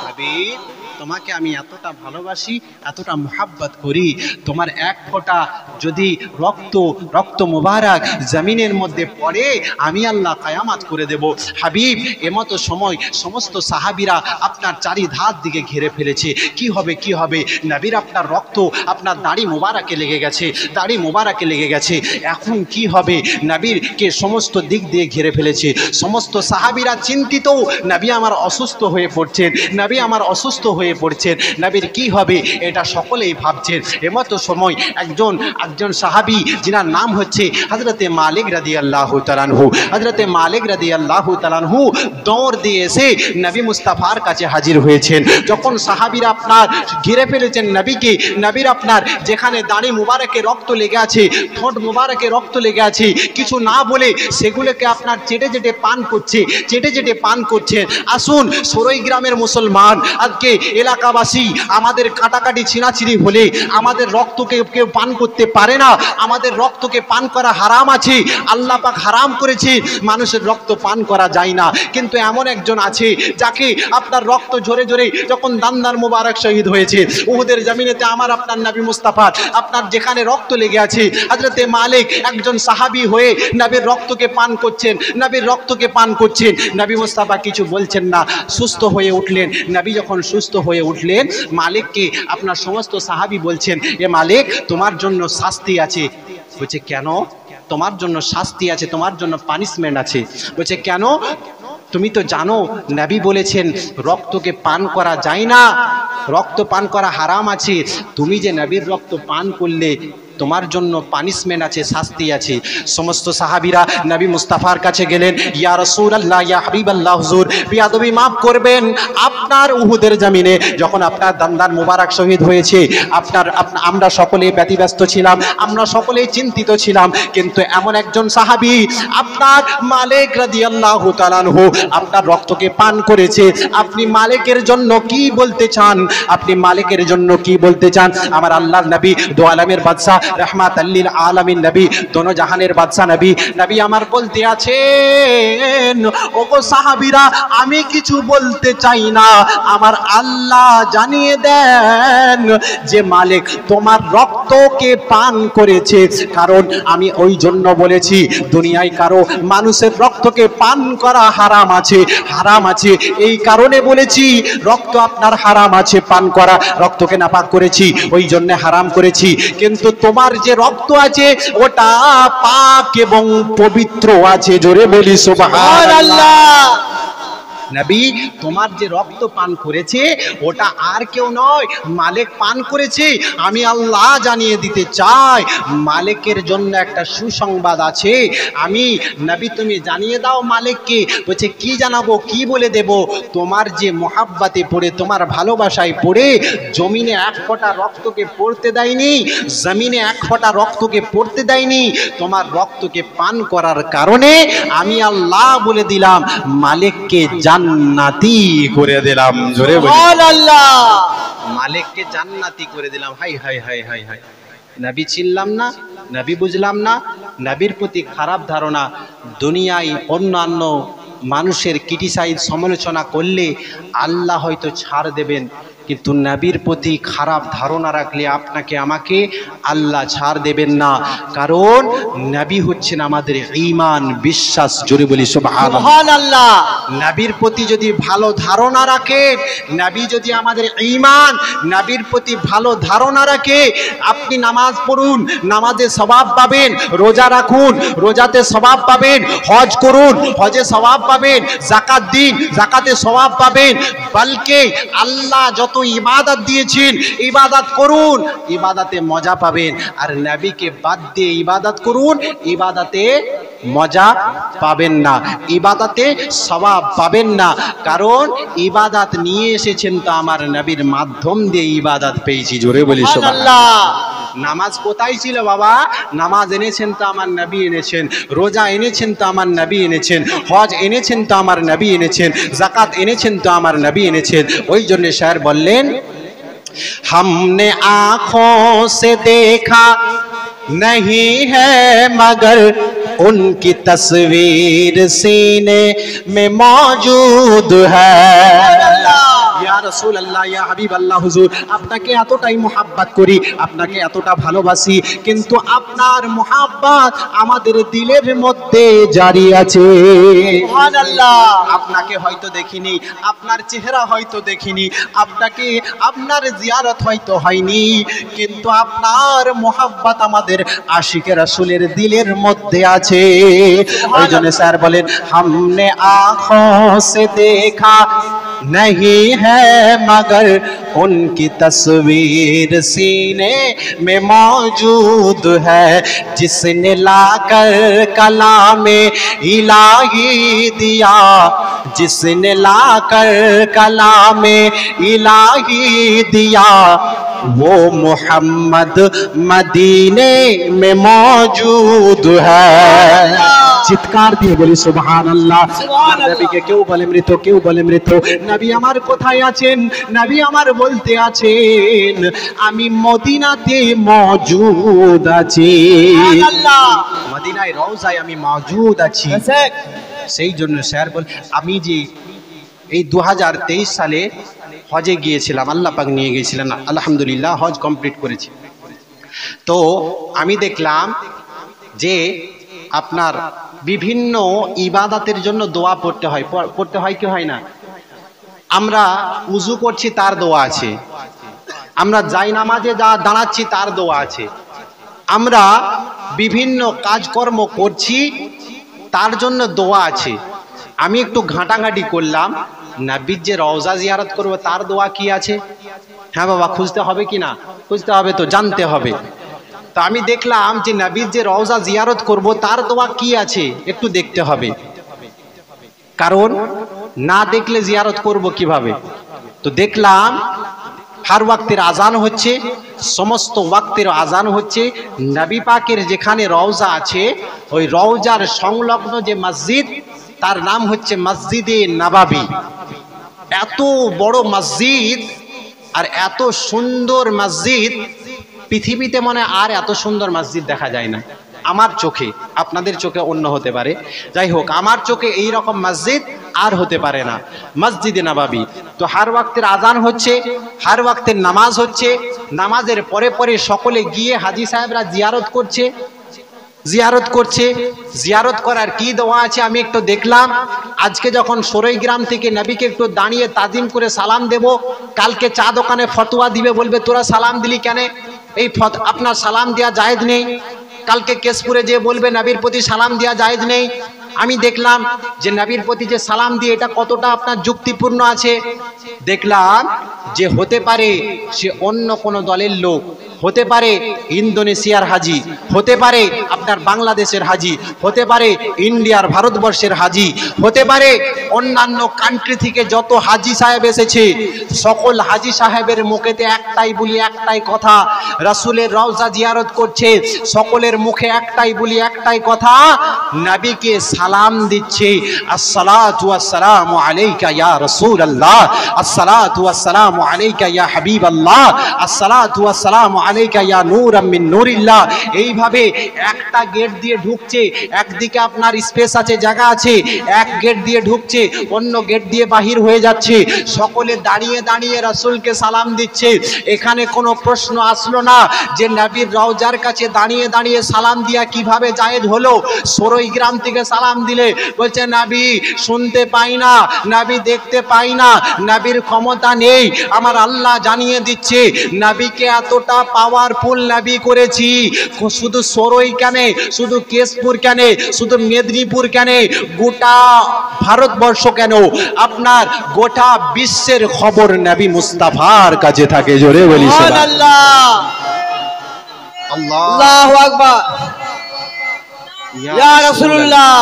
হাবিব তোমাকে আমি এতটা ভালোবাসি, এতটা মোহাব্বত করি, তোমার এক ফোঁটা যদি রক্ত মুবারক জমিনের মধ্যে পড়ে আমি আল্লাহ কায়ামাত করে দেব। হাবিব এমতো সময় সমস্ত সাহাবীরা আপনার চারিধার দিকে ঘিরে ফেলেছে, কি হবে কি হবে, নবীর আপনার রক্ত আপনার দাড়ি মুবারকে লেগে গেছে, দাড়ি মুবারকে লেগে গেছে, এখন কি হবে, নবীরকে সমস্ত দিক দিয়ে ঘিরে ফেলেছে, সমস্ত সাহাবীরা চিন্তিত, নবী আমার অসুস্থ হয়ে পড়ছেন, নবী আমার অসুস্থ হয়ে পড়ছেন, নবীর কি হবে এটা সকলেই ভাবছেন। এমতো সময় একজন সাহাবী যিনার নাম হচ্ছে হযরতে মালিক রাদিয়াল্লাহু তাআলা আনহু, হযরতে মালিক রাদিয়াল্লাহু তাআলা আনহু দৌড় দিয়ে এসে নবী মুস্তাফার কাছে হাজির হয়েছেন। যখন সাহাবীরা আপনার ঘিরে ফেলেছেন নবীকে, নবীর আপনার যেখানে দাড়ি মুবারকে রক্ত লেগে আছে, ঠোঁট মুবারকে রক্ত লেগে আছে, কিছু না বলে সেগুলোকে আপনার চেটে চেটে পান করছে, চেটে চেটে পান করছেন। আসুন সরই গ্রামের মুসলমান, আজকে এলাকাবাসী আমাদের কাটাকাটি ছিঁড়াছিঁড়ি হলে আমাদের রক্তকে কেউ পান করতে পারে না, আমাদের রক্তকে পান করা হারাম আছে, আল্লাহ পাক হারাম করেছে, মানুষের রক্ত পান করা যায় না। কিন্তু এমন একজন আছে যাকে আপনার রক্ত ঝরে ঝরে যখন দান্দান মুবারক শহীদ হয়েছে উহুদের জমিনেতে আমার আপনার নবী মুস্তাফা আপনার যেখানে রক্ত লেগে আছে, হযরতে মালিক একজন সাহাবী হয়ে নবীর রক্তকে পান করছেন, নবীর রক্তকে পান করছেন, নবী মুস্তাফা কিছু বলছেন না, সুস্থ হয়ে উঠলেন। নবী যখন সুস্থ হয়ে উঠলেন মালিককে আপনার সমস্ত সাহাবী বলছেন, এ মালিক তোমার জন্য শাস্তি আছে। বলছে কেন? তোমার জন্য শাস্তি আছে, তোমার জন্য পানিশমেন্ট আছে। বলছে কেন? তুমি তো জানো নবী বলেছেন রক্তকে পান করা যায় না, রক্ত পান করা হারাম আছে, তুমি যে নবীর রক্ত পান করলে তোমার জন্য পানিশমেন্ট আছে, শাস্তি আছে। সমস্ত সাহাবীরা নবী মুস্তাফার কাছে গেলেন, ইয়া রাসূলুল্লাহ, ইয়া হাবিবাল্লাহ, হুজুর বিয়াদবি মাফ করবেন, আপনার উহুদের জমিনে যখন আপনার দান্দান মুবারক শহীদ হয়েছে আমরা সকলেই ব্যতিব্যস্ত ছিলাম, আমরা সকলেই চিন্তিত ছিলাম, কিন্তু এমন একজন সাহাবী আপনার মালিক রাদিয়াল্লাহু তাআলা আনহু আপনার রক্তকে পান করেছে, আপনি মালিকের জন্য কি বলতে চান? আপনি মালিকের জন্য কি বলতে চান? আমার আল্লাহর নবী দো আলমের বাদশা রহমাতাল লিল আলামিন নবী, দোনো জাহানের বাদশা নবী, নবী আমার বলতে আছেন, ওগো সাহাবীরা আমি কিছু বলতে চাই না, আমার আল্লাহ জানিয়ে দেন যে মালিক তোমার রক্তকে পান করেছে। কারণ আমি ওই জন্য বলেছি দুনিয়ায় কারো মানুষের রক্তকে পান করা হারাম আছে, হারাম আছে, এই কারণে বলেছি রক্ত আপনার হারাম আছে পান করা, রক্তকে নাপাক করেছি ওই জন্য হারাম করেছি। কিন্তু তোমার যে রক্ত আছে ওটা পাক এবং পবিত্র আছে, জোরে বলি সুবহানাল্লাহ। নবী তোমার যে রক্ত পান করেছে ওটা আর কেউ নয়, মালিক পান করেছে। আমি আল্লাহ জানিয়ে দিতে চাই মালিকের জন্য একটা সুসংবাদ আছে। আমি নবী তুমি জানিয়ে দাও মালিককে। বলছে কি জানাবো, কি বলে দেব? তোমার যে মোহাব্বতে পড়ে, তোমার ভালোবাসায় পড়ে জমিনে এক ফোঁটা রক্তকে পড়তে দেয়নি, জমিনে এক ফোঁটা রক্তকে পড়তে দেয়নি। তোমার রক্তকে পান করার কারণে আমি আল্লাহ বলে দিলাম মালিককে জান্নাতি করে দিলাম। জোরে বলি সুবহানাল্লাহ। মালিককে জান্নাতি করে দিলাম। High high high high high, নবী চিনলাম না, নবী বুঝলাম না, নবীর প্রতি খারাপ ধারণা। দুনিয়ায় অন্যান্য মানুষের ক্রিটিসাইজ সমালোচনা করলে আল্লাহ হয়তো ছাড় দেবেন, কিন্তু নবীর প্রতি খারাপ ধারণা রাখলে আপনাকে আমাকে আল্লাহ ছাড় দেবেন না। কারণ নবী হচ্ছেন আমাদের ঈমান, বিশ্বাস। জোরে বলি সুবহানাল্লাহ। সুবহানাল্লাহ। নবীর প্রতি যদি ভালো ধারণা রাখেন, নবী যদি আমাদের ঈমান, নবীর প্রতি ভালো ধারণা রাখে, আপনি নামাজ পড়ুন, নামাজে সওয়াব পাবেন। রোজা রাখুন, রোজাতে সওয়াব পাবেন। হজ করুন, হজে সওয়াব পাবেন। যাকাত দিন, যাকাতে সওয়াব পাবেন। বলকে আল্লাহ যত ইবাদত দিয়েছেন ইবাদত করুন, ইবাদতে মজা পাবেন। আর নবীকে বাদ দিয়ে ইবাদত করুন, ইবাদতে মজা পাবেন না, ইবাদতে সওয়াব পাবেন না। কারণ ইবাদত নিয়ে এসেছেন তো আমার নবীর মাধ্যম দিয়ে ইবাদত পেয়েছি। জোরে বলি সুবহানাল্লাহ। নামাজ কোথায় ছিল বাবা? নামাজ এনেছেন তো আমার নবী এনেছেন, রোজা এনেছেন তো আমার নবী এনেছেন, হজ এনেছেন তো আমার নবী এনেছেন, যাকাত এনেছেন তো আমার নবী এনেছেন। ওই জন্য শায়ের বললেন, हमने आँखों से देखा नहीं है मगर उनकी तस्वीर सीने में मौजूद है। ইয়া রাসূলুল্লাহ, ইয়া হাবিবাল্লাহ, হুজুর আপনাকে এতটাই মোহাব্বত করি, আপনাকে এতটা ভালোবাসি, কিন্তু আপনার মোহাব্বত আমাদের দিলের মধ্যে জারি আছে। সুবহানাল্লাহ। আপনাকে হয়তো দেখিনি, আপনার চেহারা হয়তো দেখিনি, আপনাকে আপনার জিয়ারত হয়তো হয়নি, কিন্তু আপনার মোহাব্বত আমাদের আশিকে রাসূলের দিলের মধ্যে আছে। ওই জন্য স্যার বলেন, हमने आँखों से देखा नहीं है मगर उनकी तस्वीर सीने में मौजूद है, जिसने लाकर कलामे इलाही दिया, जिसने लाकर कलामे इलाही दिया, वो मोहम्मद मदीने में मौजूद है। চিৎকার দিয়ে বলি সুবহানাল্লাহ। নবীকে কেউ বলে মৃত, কেউ বলে মৃত। নবী আমার কোথায় আছেন? নবী আমার বলতে আছেন আমি মদিনাতে মওজুদ আছি। সুবহানাল্লাহ। মদিনায় রওজায় আমি মওজুদ আছি। সেই জন্য স্যার বল, আমি যে এই 2023 সালে হজে গিয়েছিলাম, আল্লাহ পাক নিয়ে গিয়েছিলেন, আলহামদুলিল্লাহ হজ কমপ্লিট করেছি। তো আমি দেখলাম যে আপনার বিভিন্ন ইবাদতের জন্য দোয়া পড়তে হয় কি হয় না? আমরা উজু করছি তার দোয়া আছে, আমরা যাই নামাজে দাঁড়াচ্ছি তার দোয়া আছে, আমরা বিভিন্ন কাজকর্ম করছি তার জন্য দোয়া আছে। আমি একটু ঘাঁটাঘাঁটি করলাম, নবীর যে রওজা জিয়ারত করবো তার দোয়া কি আছে? হ্যাঁ বাবা, খুঁজতে হবে কি না? খুঁজতে হবে, তো জানতে হবে। তো আমি দেখলাম যে নবীর যে রওজা জিয়ারত করব তার দোয়া কি আছে একটু দেখতে হবে, কারণ না দেখলে জিয়ারত করব কিভাবে। তো দেখলাম हर वक्तेर आजान होच्छे, समस्त वक्तेर आजान होच्छे, नबी पाकेर जेखाने रौजा आछे ओई रौजार संलग्न जे मस्जिद तार नाम होच्छे मस्जिदे नबावी। एत बड़ो मस्जिद और एत सुंदर मस्जिद पृथिवीते मने आर एत सुंदर मस्जिद देखा जाए ना। आमार चोखे, आपनादेर चोखे अन्य होते पारे, যাই হোক আমার চোখে এই রকম মসজিদ আর হতে পারে না। মসজিদে নববী তো হার ওয়াক্তের আজান হচ্ছে, হার ওয়াক্তের নামাজ হচ্ছে, নামাজের পরে পরে সকলে গিয়ে হাজী সাহেবরা জিয়ারত করছে, জিয়ারত করছে। জিয়ারত করার কি দোয়া আছে আমি একটু দেখলাম। আজকে যখন সরাইগ্রাম থেকে নবীকে একটু দাঁড়িয়ে তাজিম করে সালাম দেব, কালকে চা দোকানে ফতোয়া দিবে, বলবে তোরা সালাম দিলি কেন, এই আপনার সালাম দেওয়া জায়েজ নেই। কালকে কেশপুরে যে বলবে নবীর প্রতি সালাম দেওয়া জায়েজ নেই। আমি দেখলাম যে নবীর প্রতি যে সালাম দিয়ে এটা কতটা আপনার যুক্তিপূর্ণ আছে। দেখলাম যে হতে পারে সে অন্য কোনো দলের লোক, হতে পারে ইন্দোনেশিয়ার হাজি, হতে পারে আপনার বাংলাদেশের হাজি, হতে পারে ইন্ডিয়ার ভারতবর্ষের হাজি, হতে পারে অন্যান্য কান্ট্রি থেকে যত হাজি সাহেব এসেছে, সকল হাজি সাহেবের মুখেতে একটাই বলি একটাই কথা, রাসূলের রওজা জিয়ারত করছে, সকলের মুখে একটাই বলি একটাই কথা, নবীকে সালাম দিচ্ছে, আসসালাতু ওয়াসসালামু আলাইকা ইয়া রাসূলুল্লাহ, আসসালাতু ওয়াসসালামু আলাইকা ইয়া হাবিবাল্লাহ, আসসালাতু ওয়াসসালামু আলাইকা ইয়া নূরাম মিন নূরিল্লাহ। এইভাবে একটা গেট দিয়ে ঢুকছে, একদিকে আপনার স্পেস আছে, জায়গা আছে, এক গেট দিয়ে ঢুকছে, অন্য গেট দিয়ে বাহির হয়ে যাচ্ছে, সকলে দাঁড়িয়ে দাঁড়িয়ে রাসূলকে সালাম দিচ্ছে। এখানে কোনো প্রশ্ন আসলো না যে নবীর রওজার কাছে দাঁড়িয়ে দাঁড়িয়ে সালাম দিয়া কিভাবে জায়েজ হলো। সরই গ্রাম থেকে সালাম দিলে বলছে নবী শুনতে পাই না, নবী দেখতে পাই না, নবীর ক্ষমতা নেই, আমার আল্লাহ জানিয়ে দিচ্ছে নবীকে এতটা পাওয়ারফুল নবী করেছি। শুধু সরই কেন, শুধু কেশপুর কেন, শুধু মেদিনীপুর কেন, গোটা ভারতবর্ষ কেন, আপনার গোটা বিশ্বের খবর নবী মুস্তাফার কাছে থাকে। জোরে বলি সুবহানাল্লাহ, আল্লাহু আকবার, ইয়া রাসূলুল্লাহ,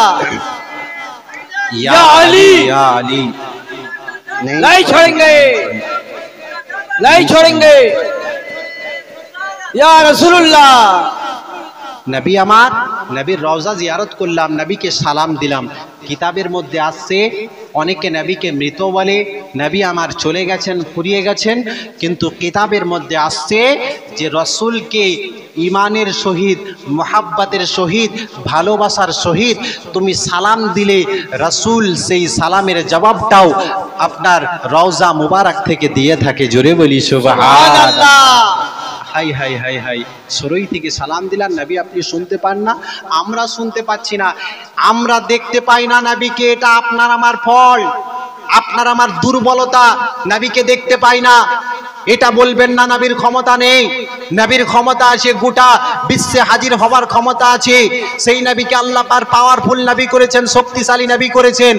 ইয়া আলী, ইয়া আলী, नहीं छोड़ेंगे, नहीं छोड़ेंगे, या रसूलुल्लाह। নবী আমার, নবীর রওজা জিয়ারত করলাম, নবীকে সালাম দিলাম। কিতাবের মধ্যে আসছে অনেকে নবীকে মৃত বলে, নবী আমার চলে গেছেন, ফুরিয়ে গেছেন, কিন্তু কিতাবের মধ্যে আসছে যে রসুলকে ইমানের সহিত, মোহাব্বতের সহিত, ভালোবাসার সহিত তুমি সালাম দিলে রসুল সেই সালামের জবাবটাও আপনার রওজা মুবারক থেকে দিয়ে থাকে। জোরে বলি সুবহানাল্লাহ। হাই হাই হাই হাই, সরই থেকে সালাম দিলাম, নবী আপনি শুনতে পান না, আমরা শুনতে পাচ্ছি না, আমরা দেখতে পাই না নবীকে, এটা আপনার আমার ফল, আপনার আমার দুর্বলতা, নবীকে দেখতে পাই না। এটা বলবেন না নবীর ক্ষমতা নেই, নবীর ক্ষমতা আছে, গোটা বিশ্বে হাজির হওয়ার ক্ষমতা আছে। সেই নবীকে আল্লাহ পার পাওয়ারফুল নবী করেছেন, শক্তিশালী নবী করেছেন।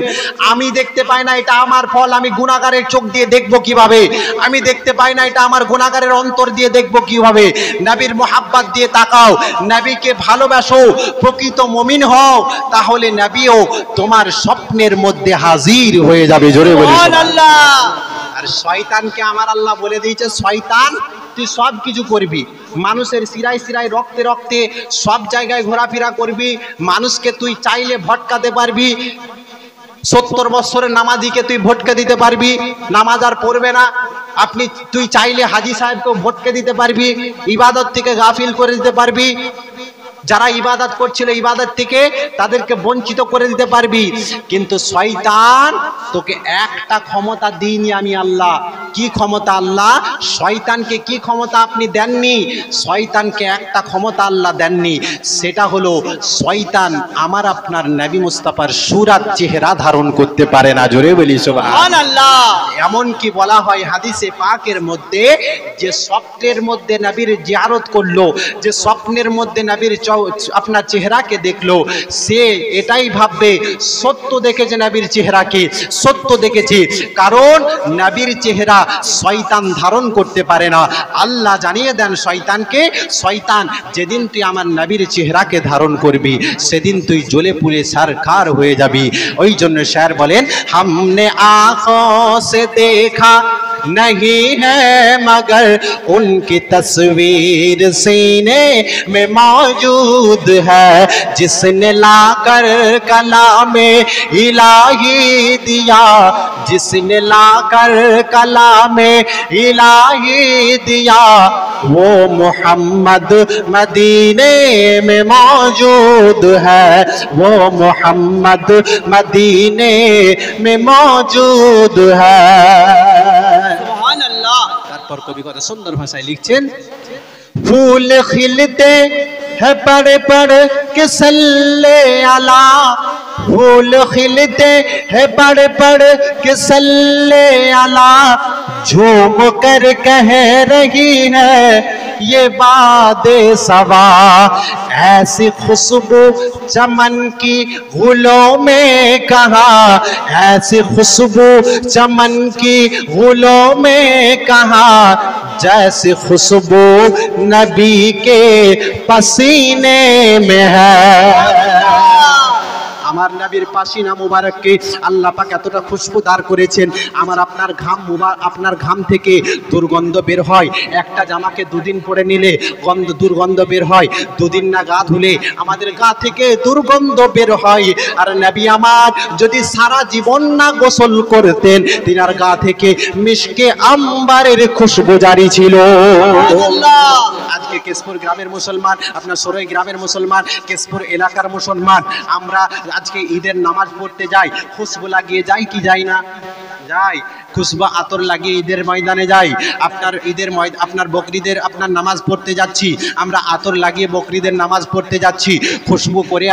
আমি দেখতে পাই না, এটা আমার ফল, আমি গুনাহগারের চোখ দিয়ে দেখব কিভাবে? আমি দেখতে পাই না, এটা আমার গুনাহগারের অন্তর দিয়ে দেখব কিভাবে? নবীর মোহাব্বত দিয়ে তাকাও, নবীকে ভালোবাসো, প্রকৃত মুমিন হও, তাহলে নবীও তোমার স্বপ্নের মধ্যে হাজির হয়ে যাবে। জোরে বলি সুবহানাল্লাহ। আর শয়তানকে আমার আল্লাহ বলে দিয়েছে, শয়তান তুই সব কিছু করবি, মানুষের শিরায় শিরায় রক্তে রক্তে সব জায়গায় ঘোরাফেরা করবি, মানুষকে তুই চাইলে ভটকাতে পারবি, 70 বছরের নামাজিকে তুই ভটকে দিতে পারবি, নামাজ আর পড়বে না। তুই চাইলে হাজি সাহেবকেও ভটকে দিতে পারবি, ইবাদত থেকে গাফিল করে দিতে পারবি, যারা ইবাদত করছিল ইবাদত থেকে তাদেরকে বঞ্চিত করে দিতে পারবি। কিন্তু শয়তান তোকে একটা ক্ষমতা দিইনি আমি আল্লাহ। কি ক্ষমতা আল্লাহ? শয়তানকে কি ক্ষমতা আপনি দেননি? শয়তানকে একটা ক্ষমতা আল্লাহ দেননি, সেটা হলো শয়তান আমার আপনার নবী মুস্তাফার সুরাত চেহারা ধারণ করতে পারে না। জোরে বলি সুবহানাল্লাহ। এমন কি বলা হয় হাদিসে পাকের মধ্যে, যে স্বপ্নের মধ্যে নবীর জিয়ারত করলো, যে স্বপ্নের মধ্যে নবীর আপনার চেহারাকে দেখলো, সে এটাই ভাববে সত্য দেখেছে, নবীর চেহারাকে সত্য দেখেছে, কারণ নবীর চেহারা শয়তান ধারণ করতে পারে না। আল্লাহ জানিয়ে দেন শয়তানকে, শয়তান যেদিন তুই আমার নবীর চেহারাকে ধারণ করবি সেদিন তুই জ্বলে পুড়ে সারখার হয়ে যাবি। ওই জন্য শায়ের বলেন, हमने आँखों से देखा नहीं है मगर उनकी तस्वीर सीने में मौजूद है, जिसने लाकर कलामे इलाही दिया, जिसने लाकर कलामे इलाही दिया, वो मोहम्मद मदीने में मौजूद है, वो मोहम्मद मदीने में मौजूद है। সুবহানাল্লাহ। তারপর কবি কত সুন্দর ভাষায় লিখছেন, फूल खिलते हैं पड़ पड़ के सल्ले अला, फूल खिलते हैं पढ़ पढ़ के सल्ले अला, झूम कर कह रही है ये बादे सवा। ऐसी खुशबू चमन की गुलों में कहाँ, ऐसी खुशबू चमन की गुलों में कहाँ, जैसी खुशबू नबी के पसीने में है। আমার নবীর পাসিনা মুবারককে আল্লাহ পাক এতটা খুশবুদার করেছেন, আমার আপনার ঘাম থেকে দুর্গন্ধ বের হয়। একটা জামাকে দুদিন পরে নিলে দুর্গন্ধ বের হয়, দুদিন না গা ধুলে আমাদের গা থেকে দুর্গন্ধ বের হয়। আর নবী আমার যদি সারা জীবন না গোসল করতেন, তিনার গা থেকে মিশকে আম্বারের খুশবু জারি ছিল। আজকে কেশপুর গ্রামের মুসলমান, আপনার সরাই গ্রামের মুসলমান, কেশপুর এলাকার মুসলমান, আমরা আজকে ঈদের নামাজ পড়তে যাই, খুশবু লাগিয়ে যাই কি যাই না? যাই। খুশবু আতর লাগিয়ে ঈদের ময়দানে যাই। আপনার বকরিদের আপনার নামাজ পড়তে যাচ্ছি, আমরা আতর লাগিয়ে বকরিদের নামাজ পড়তে যাচ্ছি, খুশবু করে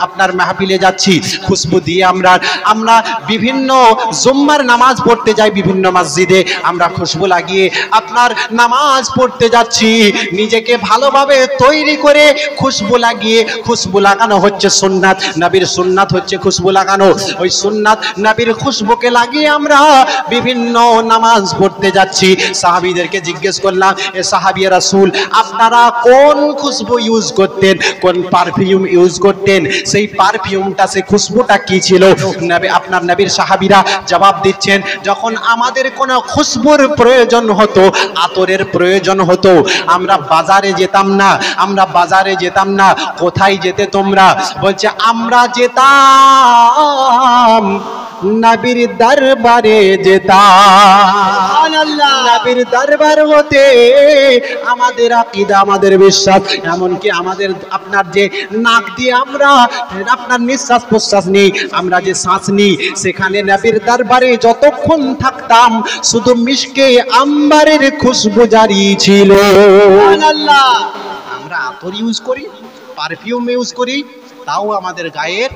আপনার মাহফিলে যাচ্ছি, খুশবু দিয়ে আমরা বিভিন্ন জুম্মার নামাজ পড়তে যাই, বিভিন্ন মসজিদে আমরা খুশবু লাগিয়ে আপনার নামাজ পড়তে যাচ্ছি। নিজেকে ভালোভাবে তৈরি করে খুশবু লাগিয়ে, খুশবু লাগানো হচ্ছে সুন্নাত, নবীর সুন্নাত হচ্ছে খুশবু লাগানো। ওই সুন্নাত নবীর খুশবুকে লাগিয়ে আমরা বিভিন্ন নামাজ পড়তে যাচ্ছি। সাহাবীদেরকে জিজ্ঞেস করলাম, এ সাহাবী রাসূল, আপনারা কোন খুশবু ইউজ করতেন, কোন পারফিউম ইউজ করতেন? সেই পারফিউমটা, সেই খুশবুটা কি ছিল? আপনার নবীর সাহাবীরা জবাব দিচ্ছেন, যখন আমাদের কোনো খুশবুর প্রয়োজন হতো, আতরের প্রয়োজন হতো, আমরা বাজারে যেতাম না। কোথায় যেতে তোমরা? বলছে আমরা যেতাম নবীর দরবারে যেতাম। নবীর দরবার হতে আমাদের আকীদা, আমাদের বিশ্বাস, এমনকি আমাদের আপনার যে নাক দিয়ে আমরা আপনার নিঃশ্বাস প্রশ্বাস নেই, আমরা যে শ্বাস নিই, সেখানে নবীর দরবারে যতক্ষণ থাকতাম শুধু মিশকে আম্বারের খুশবু জারি ছিল। আমরা আতর ইউজ করি, পারফিউম ইউজ করি, তাও আমাদের গায়ের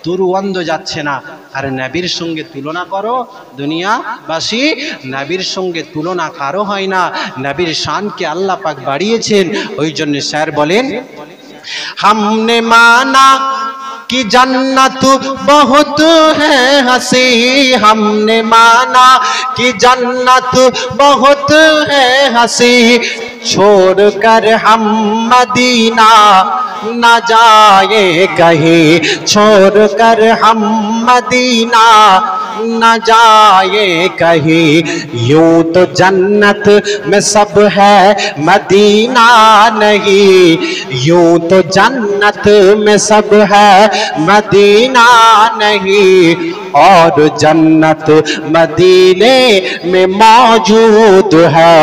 দুর্গন্ধ যাচ্ছে না। আর নবীর সঙ্গে তুলনা করো দুনিয়াবাসী, নবীর সঙ্গে তুলনা কারো হয় না। নবীর শানকে আল্লাহ পাক বাড়িয়েছেন। ওই জন্য স্যার বলেন, हमने माना कि जन्नत बहुत है हंसी, हमने माना कि जन्नत बहुत है हंसी, छोड़कर हम मदीना न जाए कहीं, छोड़कर हम मदीना न जाए कहीं, यूं तो जन्नत में सब है मदीना नहीं, यूं तो जन्नत में सब है मदीना नहीं, और जन्नत मदीने में मौजूद है,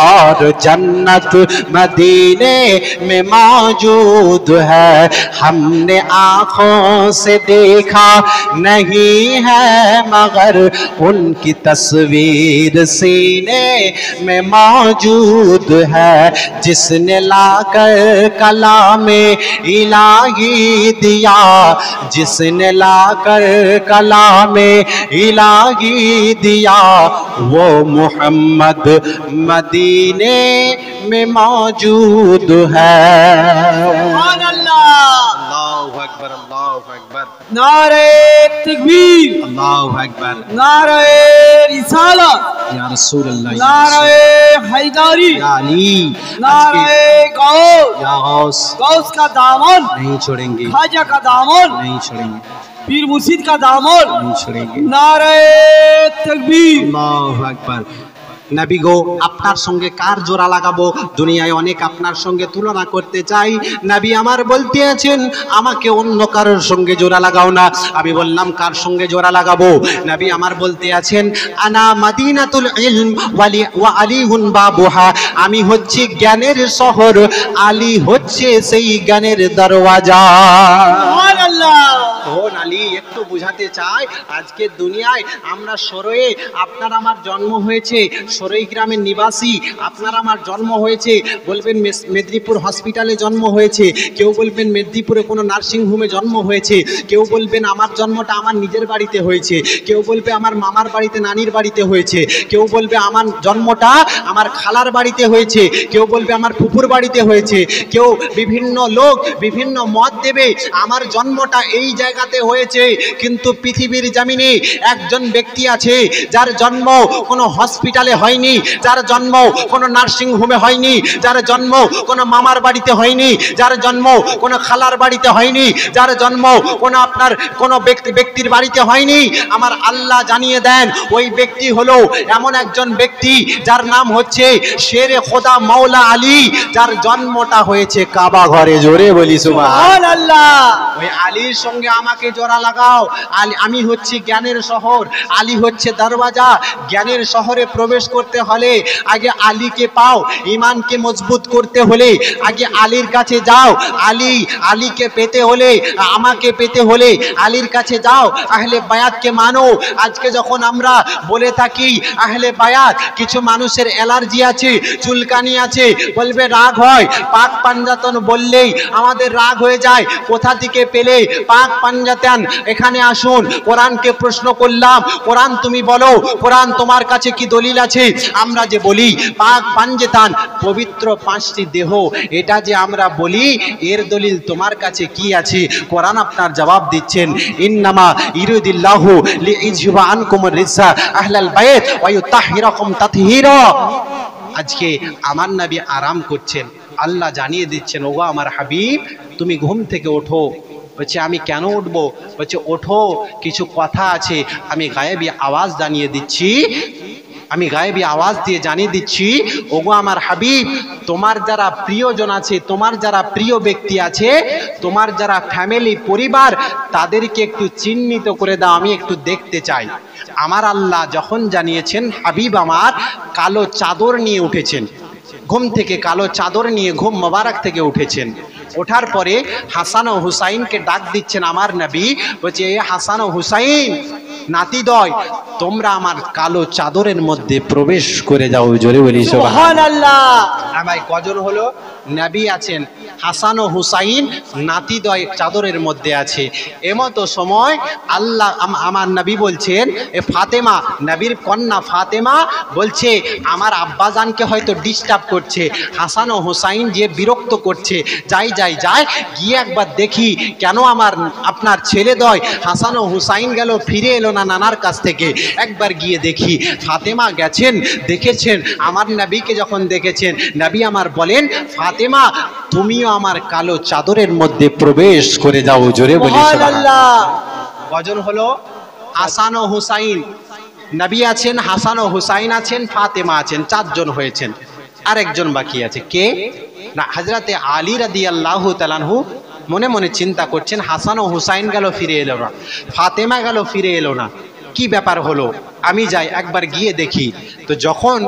और जन्नत मदीने में मौजूद है, हमने आँखों से देखा नहीं है मगर उनकी तस्वीर सीने में मौजूद है, जिसने लाकर कलामे इलाही दिया, जिसने लाकर कलामे इलाही दिया, वो मोहम्मद मदीने में मौजूद है। अल्लाहु अकबर, अल्लाहु अकबर, नारे तकबीर, अल्लाहु अकबर, नारे रिसालत, या रसूल अल्लाह, नारे हैदरी, या अली, नारे गौस, या गौस, गौस का दामन नहीं छोड़ेंगे, ख्वाजा का दामन नहीं छोड़ेंगे, पीर मुर्शिद का दामन नहीं छोड़ेंगे। नारे तकबीर। अल्लाहु अकबर। नबी गो আপনার সঙ্গে কার জোড়া লাগাবো? দুনিয়ায় অনেক আপনার সঙ্গে তুলনা করতে চাই। নবী আমার বলতে আছেন, আমাকে অন্য কারোর সঙ্গে জোড়া লাগাও না। আমি বললাম, কার সঙ্গে জোড়া লাগাবো? নবী আমার বলতে আছেন, আনা মদিনাতুল ইলম ওয়া আলীহুন বাবুহা, আমি হচ্ছি জ্ঞানের শহর, আলী হচ্ছে সেই জ্ঞানের দরওয়াজা। সুবহানাল্লাহ। কোন আলী? একটু বুঝাতে চাই, আজকে দুনিয়ায় আমরা সরয়ে, আপনার আমার জন্ম হয়েছে সরই গ্রামের নিবাসী, আপনার আমার জন্ম হয়েছে বলবেন মেদিনীপুর হসপিটালে জন্ম হয়েছে, কেউ বলবেন মেদিনীপুরে কোনো নার্সিংহোমে জন্ম হয়েছে, কেউ বলবেন আমার জন্মটা আমার নিজের বাড়িতে হয়েছে, কেউ বলবে আমার মামার বাড়িতে নানির বাড়িতে হয়েছে, কেউ বলবে আমার জন্মটা আমার খালার বাড়িতে হয়েছে, কেউ বলবে আমার ফুপুর বাড়িতে হয়েছে, কেউ বিভিন্ন লোক বিভিন্ন মত দেবে আমার জন্মটা এই জায়গাতে হয়েছে। কিন্তু পৃথিবীর জমিনে একজন ব্যক্তি আছে যার জন্ম কোনো হসপিটালে হয়নি, যার জন্ম কোনো নার্সিং হোমে হয়নি, যার জন্ম কোনো মামার বাড়িতে হয়নি, যার জন্ম কোনো খালার বাড়িতে হয়নি, যার জন্ম কোনো আপনার কোনো ব্যক্তির বাড়িতে হয়নি। আমার আল্লাহ জানিয়ে দেন ওই ব্যক্তি হলো এমন একজন ব্যক্তি যার নাম হচ্ছে শেরে খোদা মাওলা আলী, যার জন্মটা হয়েছে কাবা ঘরে। জোরে বলি সুবহানাল্লাহ। ওই আলীর সঙ্গে আমাকে জোড়া লাগাও। আমি হচ্ছি জ্ঞানের শহর, আলী হচ্ছে দরওয়াজা। জ্ঞানের শহরে প্রবেশ করতে হলে আগে আলীকে পাও, ঈমানকে মজবুত করতে হলে আগে আলীর কাছে যাও, আলীকে পেতে হলে আমাকে পেতে হলে আলীর কাছে যাও, আহলে বায়াতকে মানো। আজকে যখন আমরা বলে থাকি আহলে বায়াত, কিছু মানুষের অ্যালার্জি আছে, চুলকানি আছে, বলবে রাগ হয়, পাক পাঞ্জাতন বললেই আমাদের রাগ হয়ে যায়। কোথা থেকে পেলে পাক পাঞ্জাতন? এখানে আসুন, কোরআনকে প্রশ্ন করলাম, কোরআন তুমি বলো, কোরআন তোমার কাছে কি দলিল আছে? আমরা যে বলি পাক পাঞ্জাতন পবিত্র পাঁচটি দেহ, এটা যে আমরা বলি এর দলিল তোমার কাছে কি আছে? কোরআন আপনার জবাব দিচ্ছেন, ইন্নামা ইরিদুল্লাহু লিইযহিবা আনকুমুর রিজসা আহলাল বাইত ওয়া ইউতাহহিরাকুম তাতহীরা। আজকে আমার নবী আরাম করছেন, আল্লাহ জানিয়ে দিচ্ছেন, ওগো আমার হাবিব তুমি ঘুম থেকে ওঠো। বলছে আমি কেন উঠবো? বলছে ওঠো, কিছু কথা আছে, আমি গায়েবী আওয়াজ জানিয়ে দিচ্ছি, আমি গায়েবী আওয়াজ দিয়ে জানিয়ে দিচ্ছি, ওগো আমার হাবিব তোমার যারা প্রিয়জন আছে, তোমার যারা প্রিয় ব্যক্তি আছে, তোমার যারা ফ্যামিলি পরিবার, তাদেরকে একটু চিহ্নিত করে দাও, আমি একটু দেখতে চাই। আমার আল্লাহ যখন জানিয়েছেন হাবিব আমার কালো চাদর নিয়ে উঠেছেন, ঘুম থেকে কালো চাদর নিয়ে ঘুম মোবারক থেকে উঠেছেন। ওঠার পরে হাসান ও হুসাইনকে ডাক দিচ্ছেন আমার নবী, বলছে এ হাসান ও হুসাইন নাতিদয়, তোমরা আমার কালো চাদরের মধ্যে প্রবেশ করে যাও। জোরে বলি সুবহানাল্লাহ। আমার কজন হলো? নবী আছেন, হাসান ও হুসাইন নাতিদয় চাদরের মধ্যে আছে। এমতো সময় আল্লাহ আমার নবী বলছেন, এ ফাতেমা, নবীর কন্যা ফাতেমা বলছে আমার আব্বাজানকে হয়তো ডিস্টার্ব করছে, হাসান ও হুসাইন যে বিরক্ত করছে, যাই গিয়ে একবার দেখি কেন আমার আপনার ছেলেদয় হাসান ও হুসাইন গেল, ফিরে এলো না নানার কাছ থেকে। একবার গিয়ে দেখি। ফাতেমা গেছেন, দেখেছেন আমার নবীকে, যখন দেখেছেন নবী আমার বলেন, ফাতেমা তুমিও আমার কালো চাদরের মধ্যে প্রবেশ করে যাও। জোরে বলি সুবহানাল্লাহ। কজন হলো? হাসান ও হুসাইন। নবী আছেন, হাসান ও হুসাইন আছেন, ফাতেমা আছেন, চারজন হয়েছেন। আরেকজন বাকি আছে, কে না? হযরতে আলী রাদিয়াল্লাহু তাআলা আনহু মনে মনে চিন্তা করছেন, হাসান ও হুসাইন গেল, ফিরে এলো না, ফাতেমা গেল, ফিরে এলো না, কি ব্যাপার হলো? আমি যাই একবার গিয়ে দেখি। তো যখন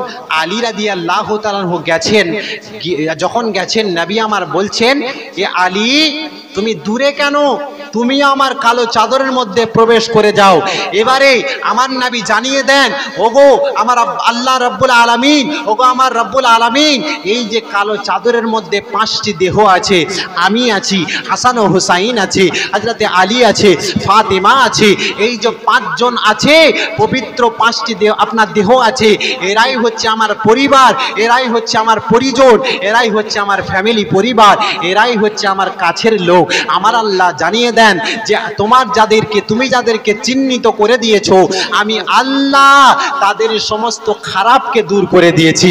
আলী রাদিয়াল্লাহু তাআলা আনহু গেছেন, যখন গেছেন নবী আমার বলছেন, এ আলী তুমি দূরে কেন? তুমি আমার কালো চাদরের মধ্যে প্রবেশ করে যাও। এবারে আমার নবী জানিয়ে দেন, ওগো আমার আল্লাহ রাব্বুল আলামিন, ওগো আমার রাব্বুল আলামিন, এই যে কালো চাদরের মধ্যে পাঁচটি দেহ আছে, আমি আছি, হাসান ও হুসাইন আছে, হযরতে আলী আছে, ফাতেমা আছে, এই যে পাঁচজন আছে, পবিত্র পাঁচটি দেহ আপনার দেহ আছে, এরাই হচ্ছে আমার পরিবার, এরাই হচ্ছে আমার পরিজন, এরাই হচ্ছে আমার ফ্যামিলি পরিবার, এরাই হচ্ছে আমার কাছের লোক। আমার আল্লাহ জানিয়ে দেন যে তুমি যাদেরকে চিহ্নিত করে দিয়েছো, আমি আল্লাহ তাদের সমস্ত খারাপকে দূর করে দিয়েছি,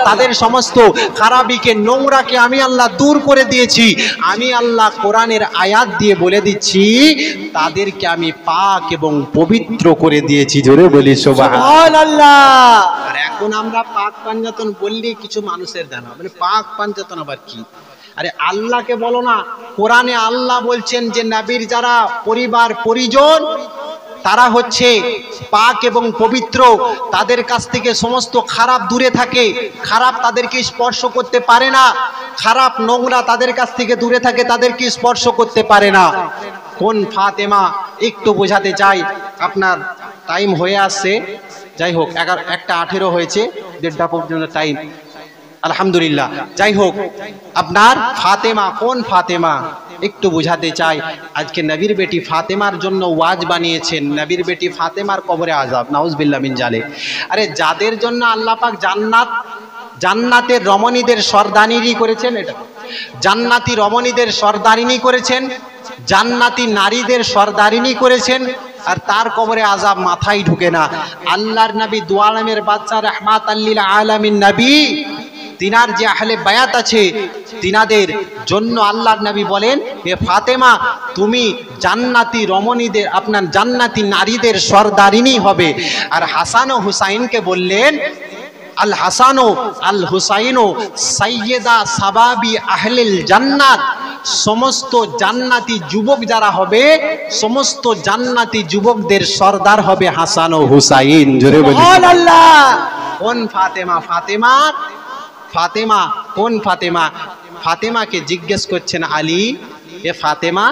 তাদের সমস্ত খারাপিকে, নোংরাকে আমি আল্লাহ দূর করে দিয়েছি। আমি আল্লাহ কোরআনের আয়াত দিয়ে বলে দিচ্ছি, তাদেরকে আমি পাক এবং পবিত্র করে দিয়েছি। জোরে বলি সুবহানাল্লাহ। আর এখন আমরা পাক পাঞ্জাতন বললেই কিছু মানুষের জানা, মানে পাক পাঞ্জাতন আবার কি? আরে আল্লাহকে বলো না। কোরআনে আল্লাহ বলছেন যে নবীর যারা পরিবার পরিজন, তারা হচ্ছে পাক এবং পবিত্র, তাদের কাছ থেকে সমস্ত খারাপ দূরে থাকে, খারাপ তাদেরকে স্পর্শ করতে পারে না, খারাপ নোংরা তাদের কাছ থেকে দূরে থাকে, তাদেরকে স্পর্শ করতে পারে না। কোন ফাতেমা একটু বোঝাতে চাই। আপনার টাইম হয়ে আসছে, যাই হোক 1:18 হয়েছে, 1:30 পর্যন্ত টাইম, আলহামদুলিল্লাহ। যাই হোক, আপনার ফাতেমা কোন ফাতেমা একটু বোঝাতে চাই। আজকে নবীর বেটি ফাতেমার জন্য ওয়াজ বানিয়েছেন, নবীর বেটি ফাতেমার কবরে আযাব, নাউজুবিল্লাহ মিন জালিক। আরে যাদের জন্য আল্লাহ পাক জান্নাতের রমণীদের সর্দারিনী করেছেন, এটা জান্নাতি রমণীদের সর্দারিনী করেছেন, জান্নাতি নারীদের সর্দারিনী করেছেন, আর তার কবরে আযাব মাথায় ঢুকে না। আল্লাহর নবী দু আলমের বাদশা রাহমাতাল লিল আলামিন নবী, তিনার যে আহলে বায়াত আছে তিনাদের জন্য আল্লাহর নবী বলেন, হে ফাতেমা তুমি জান্নাতি রমণীদের, আপনার জান্নাতি নারীদের সর্দারিনী হবে। আর হাসান ও হুসাইনকে বললেন, আল হাসান ও আল হুসাইন সাইয়্যিদা সাবাবি আহলিল জান্নাত, সমস্ত জান্নাতি যুবক যারা হবে, সমস্ত জান্নাতি যুবকদের সর্দার হবে হাসান ও হুসাইন। জোরে বলি সুবহানাল্লাহ। কোন ফাতেমা? ফাতেমা কোন ফাতেমা? ফাতেমাকে জিজ্ঞেস করছেন আলী, এ ফাতেমা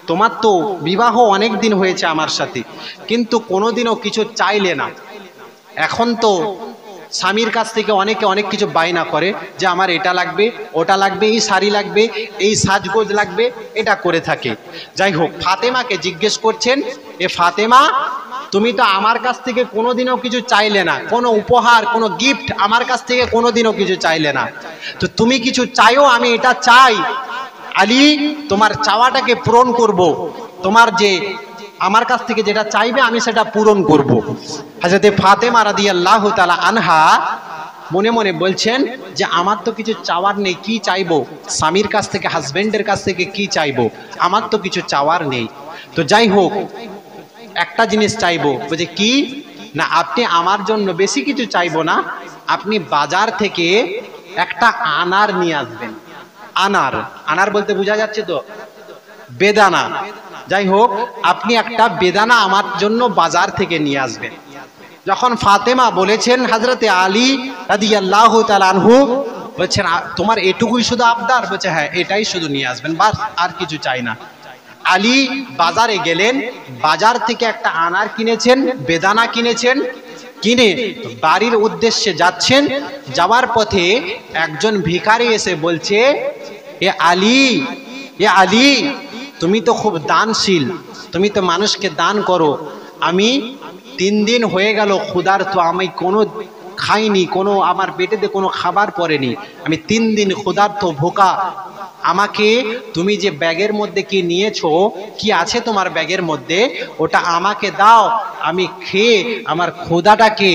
তোমার তো বিবাহ অনেক দিন হয়েছে আমার সাথে, কিন্তু কোনোদিনও কিছু চাইলে না। এখন তো স্বামীর কাছ থেকে অনেকে অনেক কিছু বায়না করে যে আমার এটা লাগবে, ওটা লাগবে, এই শাড়ি লাগবে, এই সাজগোজ লাগবে, এটা করে থাকে। যাই হোক, ফাতেমাকে জিজ্ঞেস করছেন, এ ফাতেমা তুমি তো আমার কাছ থেকে কোনোদিনও কিছু চাইলে না, কোনো উপহার, কোনো গিফট আমার কাছ থেকে কোনোদিনও কিছু চাইলে না, তো তুমি কিছু চাইও, আমি এটা চাই। আলী তোমার চাওয়াটাকে পূরণ করব, তোমার যে আমার কাছ থেকে যেটা চাইবে আমি সেটা পূরণ করব। হযরতে ফাতেমা রাদিয়াল্লাহু তাআলা আনহা মনে মনে বলছেন যে আমার তো কিছু চাওয়ার নেই, কি চাইবো স্বামীর কাছ থেকে, হাজবেন্ডের কাছ থেকে কি চাইবো, আমার তো কিছু চাওয়ার নেই। তো যাই হোক, একটা জিনিস চাইবো। বলছে কি? না আপনি আমার জন্য বেশি কিছু চাইবো না, আপনি বাজার থেকে একটা আনার নিয়ে আসবেন। আনার বলতে বোঝা যাচ্ছে তো বেদানা। যাই হোক, আপনি একটা বেদানা আমার জন্য বাজার থেকে নিয়ে আসবেন। যখন ফাতেমা বলেছেন, হযরতে আলী রাদিয়াল্লাহু তাআলা আনহু বলছেন তোমার এটুকুই শুধু আবদার? বলছে হ্যাঁ, এটাই শুধু নিয়ে আসবেন, বাস আর কিছু চাই না। আলী বাজারে গেলেন, বাজার থেকে একটা আনার কিনেছেন, বেদানা কিনেছেন, কিনে বাড়ির উদ্দেশ্যে যাচ্ছেন। যাওয়ার পথে একজন ভিখারি এসে বলছে, এ আলী তুমি তো খুব দানশীল, তুমি তো মানুষকে দান করো। আমি 3 দিন হয়ে গেল ক্ষুধার্ত, আমি কোনো খাইনি, কোনো আমার পেটেতে কোনো খাবার পড়েনি, আমি 3 দিন ক্ষুধার্ত ভোকা। আমাকে তুমি যে ব্যাগের মধ্যে কি নিয়েছো, কি আছে তোমার ব্যাগের মধ্যে, ওটা আমাকে দাও, আমি খেয়ে আমার ক্ষুধাটাকে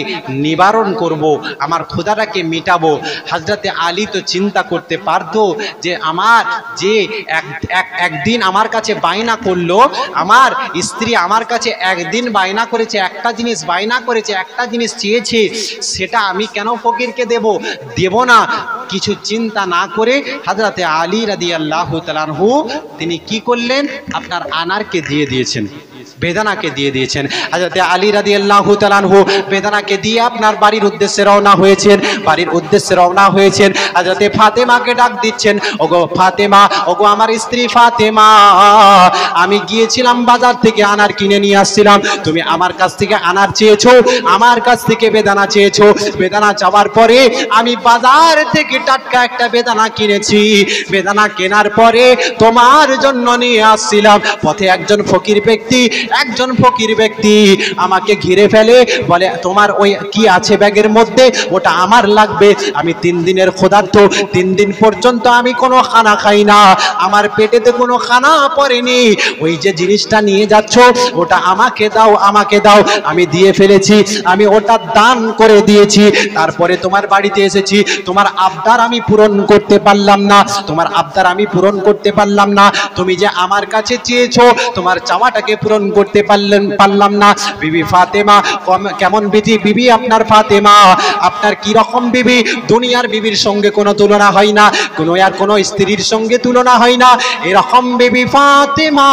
নিবারণ করব, আমার ক্ষুধাটাকে মিটাবো। হযরতে আলী তো চিন্তা করতে পারতো যে আমার যে একদিন আমার কাছে বায়না করলো, আমার স্ত্রী আমার কাছে একদিন বায়না করেছে, একটা জিনিস বায়না করেছে, একটা জিনিস চেয়েছে, সেটা আমি কেন ফকিরকে দেব না। কিছু চিন্তা না করে হযরতে আলী রাদিয়াল্লাহু তাআলা আনহু তিনি কি করলেন, আপনার আনারকে দিয়ে দিয়েছেন, বেদানাকে দিয়ে দিয়েছেন। হযরতে আলী রাদিয়াল্লাহু তাআলা আনহু বেদানাকে দিয়ে আপনার বাড়ির উদ্দেশ্যে রওনা হয়েছেন। হযরতে ফাতেমাকে ডাক দিচ্ছেন, ওগো ফাতেমা, ওগো আমার স্ত্রী ফাতেমা, আমি গিয়েছিলাম বাজার থেকে আনার কিনে নিয়ে আসছিলাম, তুমি আমার কাছ থেকে আনার চেয়েছো, আমার কাছ থেকে বেদানা চেয়েছো। বেদানা চাওয়ার পরে আমি বাজার থেকে টাটকা একটা বেদানা কিনেছি, বেদানা কেনার পরে তোমার জন্য নিয়ে আসছিলাম। পথে একজন ফকির ব্যক্তি আমাকে ঘিরে ফেলে, বলে তোমার ওই কি আছে ব্যাগের মধ্যে, ওটা আমার লাগবে। আমি 3 দিনের ক্ষুধার্ত, 3 দিন পর্যন্ত আমি কোনো খানা খাই না, আমার পেটেতে কোনো খানা পড়েনি, ওই যে জিনিসটা নিয়ে যাচ্ছ ওটা আমাকে দাও। আমি দিয়ে ফেলেছি, আমি ওটা দান করে দিয়েছি। তারপরে তোমার বাড়িতে এসেছি, তোমার আবদার আমি পূরণ করতে পারলাম না, তুমি যে আমার কাছে চেয়েছো তোমার চাওয়াটাকে পূরণ করতে পারলাম না। বিবি ফাতেমা কেমন বিবি আপনার ফাতেমা, আপনার কি রকম বিবি, দুনিয়ার বিবির সঙ্গে কোনো তুলনা হয় না, কোনো স্ত্রীর সঙ্গে তুলনা হয় না, এরকম বিবি ফাতেমা।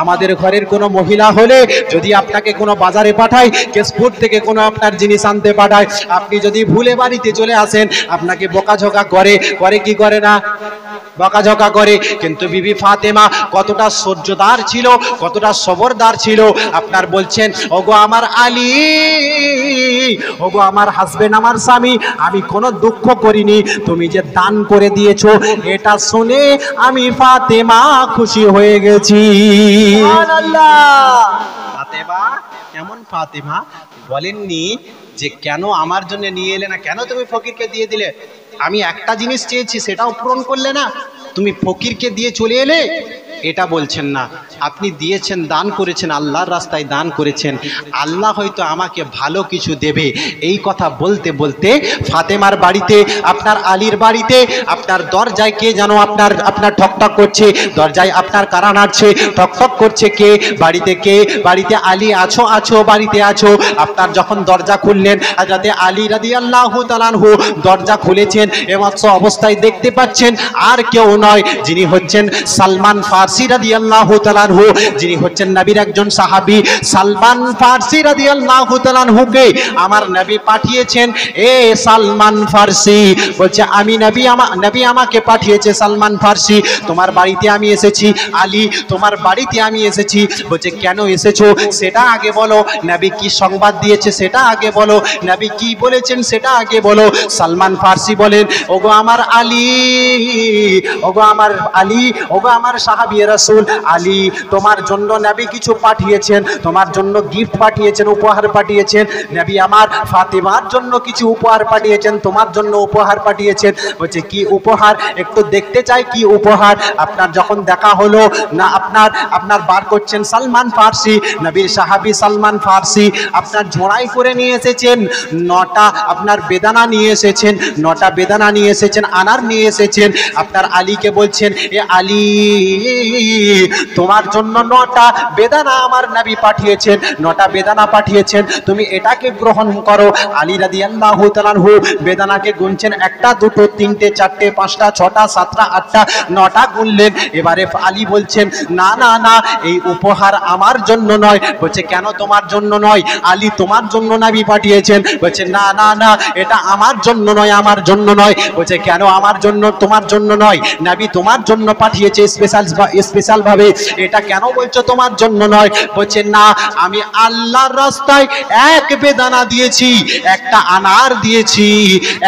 আমাদের ঘরের কোনো মহিলা হলে যদি আপনাকে কোনো বাজারে পাঠায়, কেশপুর থেকে কোনো আপনার জিনিস আনতে পাঠায়, আপনি যদি ভুলে বাড়িতে চলে আসেন, আপনাকে বকাঝকা করে কি করে না? বকাঝকা করে। কিন্তু বিবি ফাতেমা কতটা সহ্যদার ছিল, কতটা সবরদার ছিল। আপনার বলছেন, ওগো আমার আলী, ওগো আমার হাজবেন্ড, আমার স্বামী, আমি কোনো দুঃখ করিনি, তুমি যে দান করে দিয়েছো এটা শুনে আমি ফাতেমা খুশি হয়ে গেছি। ফাতেমা কেমন? ফাতেমা বলেননি যে কেন আমার জন্য নিয়ে এলে না, কেন তুমি ফকিরকে দিয়ে দিলে, আমি একটা জিনিস চেয়েছি সেটাও পূরণ করলে না, তুমি ফকিরকে দিয়ে চলে এলে, এটা বলছেন না। আপনি দিয়েছেন, দান করেছেন, আল্লাহর রাস্তায় দান করেছেন, আল্লাহ হয়তো আমাকে ভালো কিছু দেবে। এই কথা বলতে বলতে ফাতেমার বাড়িতে, আপনার আলীর বাড়িতে, আপনার দরজায় কে যেন আপনার ঠকঠক করছে, দরজায় আপনার কারা নাড়ছে, ঠকঠক করছে। কে বাড়িতে? কে বাড়িতে? আলী, আছো আছো, বাড়িতে আছো। আপনার যখন দরজা খুললেন, হযরতে আলী রাদিয়াল্লাহু তাআলা আনহু দরজা খুলেছেন, এমত অবস্থায় দেখতে পাচ্ছেন আর কেউ নয়, যিনি হচ্ছেন সালমান ফারসি রাদিয়াল্লাহু তাআলা আনহু, যিনি হচ্ছেন নবীর একজন সাহাবী। সালমান ফারসি রাদিয়াল্লাহু তাআলা আনহুকে আমার নবী পাঠিয়েছেন। এ সালমান ফারসি, বলছে আমি নবী আমাকে পাঠিয়েছে সালমান ফারসি, তোমার বাড়িতে আমি এসেছি। আলী, তোমার বাড়িতে আমি এসেছি। বলছে কেন এসেছো সেটা আগে বলো, নবী কি সংবাদ দিয়েছে সেটা আগে বলো, নবী কি বলেছেন সেটা আগে বলো। সালমান ফারসি বলেন, ওগো আমার আলী, ওগো আমার আলী, ওগো আমার সাহাবী রাসূল আলী, তোমার জন্য নবী কিছু পাঠিয়েছেন, তোমার জন্য গিফট পাঠিয়েছেন, উপহার পাঠিয়েছেন। নবী আমার ফাতেমার জন্য কিছু উপহার পাঠিয়েছেন, তোমার জন্য উপহার পাঠিয়েছেন। বলছে কি উপহার? একটু দেখতে চাই কি উপহার। আপনার যখন দেখা হলো না, আপনার বার করছেন সালমান ফারসি, নবীর সাহাবী সালমান ফারসি, আপনার ঝোড়াই করে নিয়ে এসেছেন 9টা আপনার বেদানা নিয়ে এসেছেন, 9টা বেদানা নিয়ে এসেছেন, আনার নিয়ে এসেছেন। আপনার আলীকে বলছেন, এ আলী, তোমার জন্য 9টা বেদানা আমার নবী পাঠিয়েছেন, 9টা বেদানা পাঠিয়েছেন, তুমি এটাকে গ্রহণ করো। আলী রাদিয়াল্লাহু তাআলা আনহু বেদানাকে গুনছেন, 1টা 2টো 3টে 4টে 5টা 6টা 7টা 8টা 9টা গুনলেন। এবারে আলী বলছেন, না না না, এই উপহার আমার জন্য নয়। বলছে কেন তোমার জন্য নয়? আলী, তোমার জন্য নবী পাঠিয়েছেন। বলছে না না না, এটা আমার জন্য নয়, আমার জন্য নয়। বলছে কেন আমার জন্য, তোমার জন্য নয়? নবী তোমার জন্য পাঠিয়েছে স্পেশাল ভাবে, এটা কেন বলছো তোমার জন্য নয়? বলছে না, আমি আল্লাহর রাস্তায় এক বেদানা দিয়েছি, একটা আনার দিয়েছি,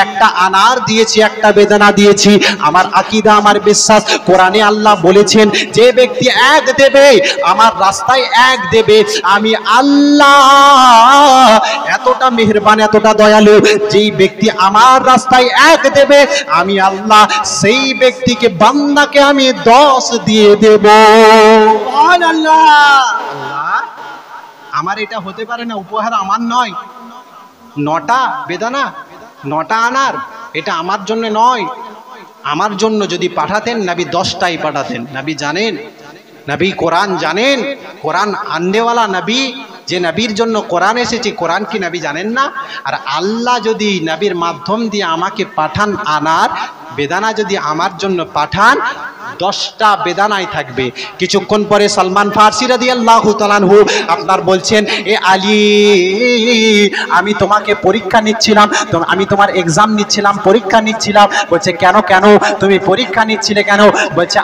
একটা আনার দিয়েছি, একটা বেদানা দিয়েছি। আমার আকীদা, আমার বিশ্বাস, কোরআনে আল্লাহ বলেছেন যে ব্যক্তি এক দেবে, আমার রাস্তায় এক দেবে, আমি আল্লাহ এতটা মেহেরবান, এতটা দয়ালু, যেই ব্যক্তি আমার রাস্তায় এক দেবে, আমি আল্লাহ সেই ব্যক্তিকে, বান্দাকে আমি 10 দিয়ে দেব। সুবহানাল্লাহ। আল্লাহ, আমার এটা হতে পারে না, উপহার আমার নয়। 9টা বেদানা, 9টা আনার, এটা আমার জন্য নয়। আমার জন্য যদি পাঠাতেন, নবী 10টাই পাঠাতেন। নবী জানেন, নবী কোরআন জানেন, কোরআন আননেওয়ালা নবী, যে নবীর জন্য কোরআন এসেছে, কোরআন কি নবী জানেন না? আর আল্লাহ যদি নবীর মাধ্যম দিয়ে আমাকে পাঠান আনার বেদানা, যদি আমার জন্য পাঠান, 10টা বেদানাই থাকবে। কিছুক্ষণ পরে সালমান ফারসি রাদিয়াল্লাহু তাআলা আনহু আপনার বলছেন, এ আলী, আমি তোমাকে পরীক্ষা নিচ্ছিলাম, আমি তোমার এক্সাম নিচ্ছিলাম, পরীক্ষা নিচ্ছিলাম। বলছে কেন কেন তুমি পরীক্ষা নিচ্ছিলে কেন? বলছে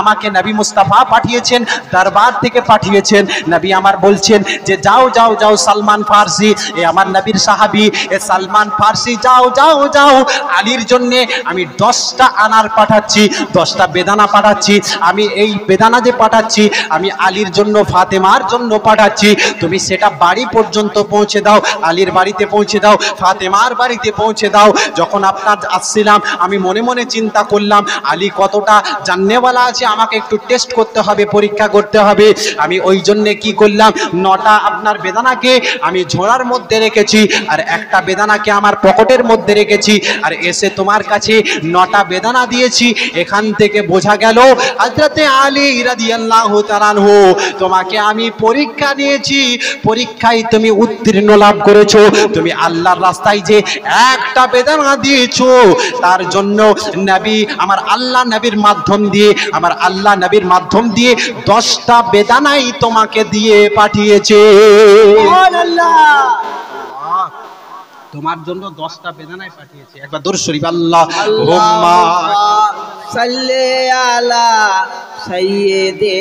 আমাকে নবী মুস্তাফা পাঠিয়েছেন, দরবার থেকে পাঠিয়েছেন। নবী আমার বলছেন যে যাও যাও যাও সালমান ফারসি, এ আমার নবীর সাহাবী, এ সালমান ফারসি, যাও যাও যাও, আলীর জন্য আমি 10টা আনার পাঠাচ্ছি, 10টা বেদানা পাঠাচ্ছি। আমি এই বেদানা যে পাঠাচ্ছি, আমি আলীর জন্য, ফাতেমার জন্য পাঠাচ্ছি। তুমি সেটা বাড়ি পর্যন্ত পৌঁছে দাও, আলীর বাড়িতে পৌঁছে দাও, ফাতেমার বাড়িতে পৌঁছে দাও। যখন আপনার আসছিলাম, আমি মনে মনে চিন্তা করলাম, আলী কতটা জাননেওয়ালা আছে, আমাকে একটু টেস্ট করতে হবে, পরীক্ষা করতে হবে। আমি ওই জন্যে কি করলাম, 9টা আপনার বেদানাকে আমি ঝোড়ার মধ্যে রেখেছি, আর একটা বেদানাকে আমার পকেটের মধ্যে রেখেছি, আর এসে তোমার কাছে 9টা বেদানা দিয়েছি। এখান থেকে বোঝা গেল হযরতে আলী রাদিয়াল্লাহু তাআলা আনহু, তোমাকে আমি পরীক্ষা নিয়েছি, পরীক্ষায় তুমি উত্তীর্ণ লাভ করেছো। তুমি আল্লাহর রাস্তায় যে একটা বেদানা দিয়েছো, তার জন্য নবী, আমার আল্লাহ নবীর মাধ্যম দিয়ে, আমার আল্লাহ নবীর মাধ্যম দিয়ে 10টা বেদানাই তোমাকে দিয়ে পাঠিয়েছে। সুবহানাল্লাহ। তোমার জন্য 10টা বেদানাই পাঠিয়েছে। একবার দরুদ শরীফ, আল্লাহুম্মা সাল্লি আলা সাইয়্যিদি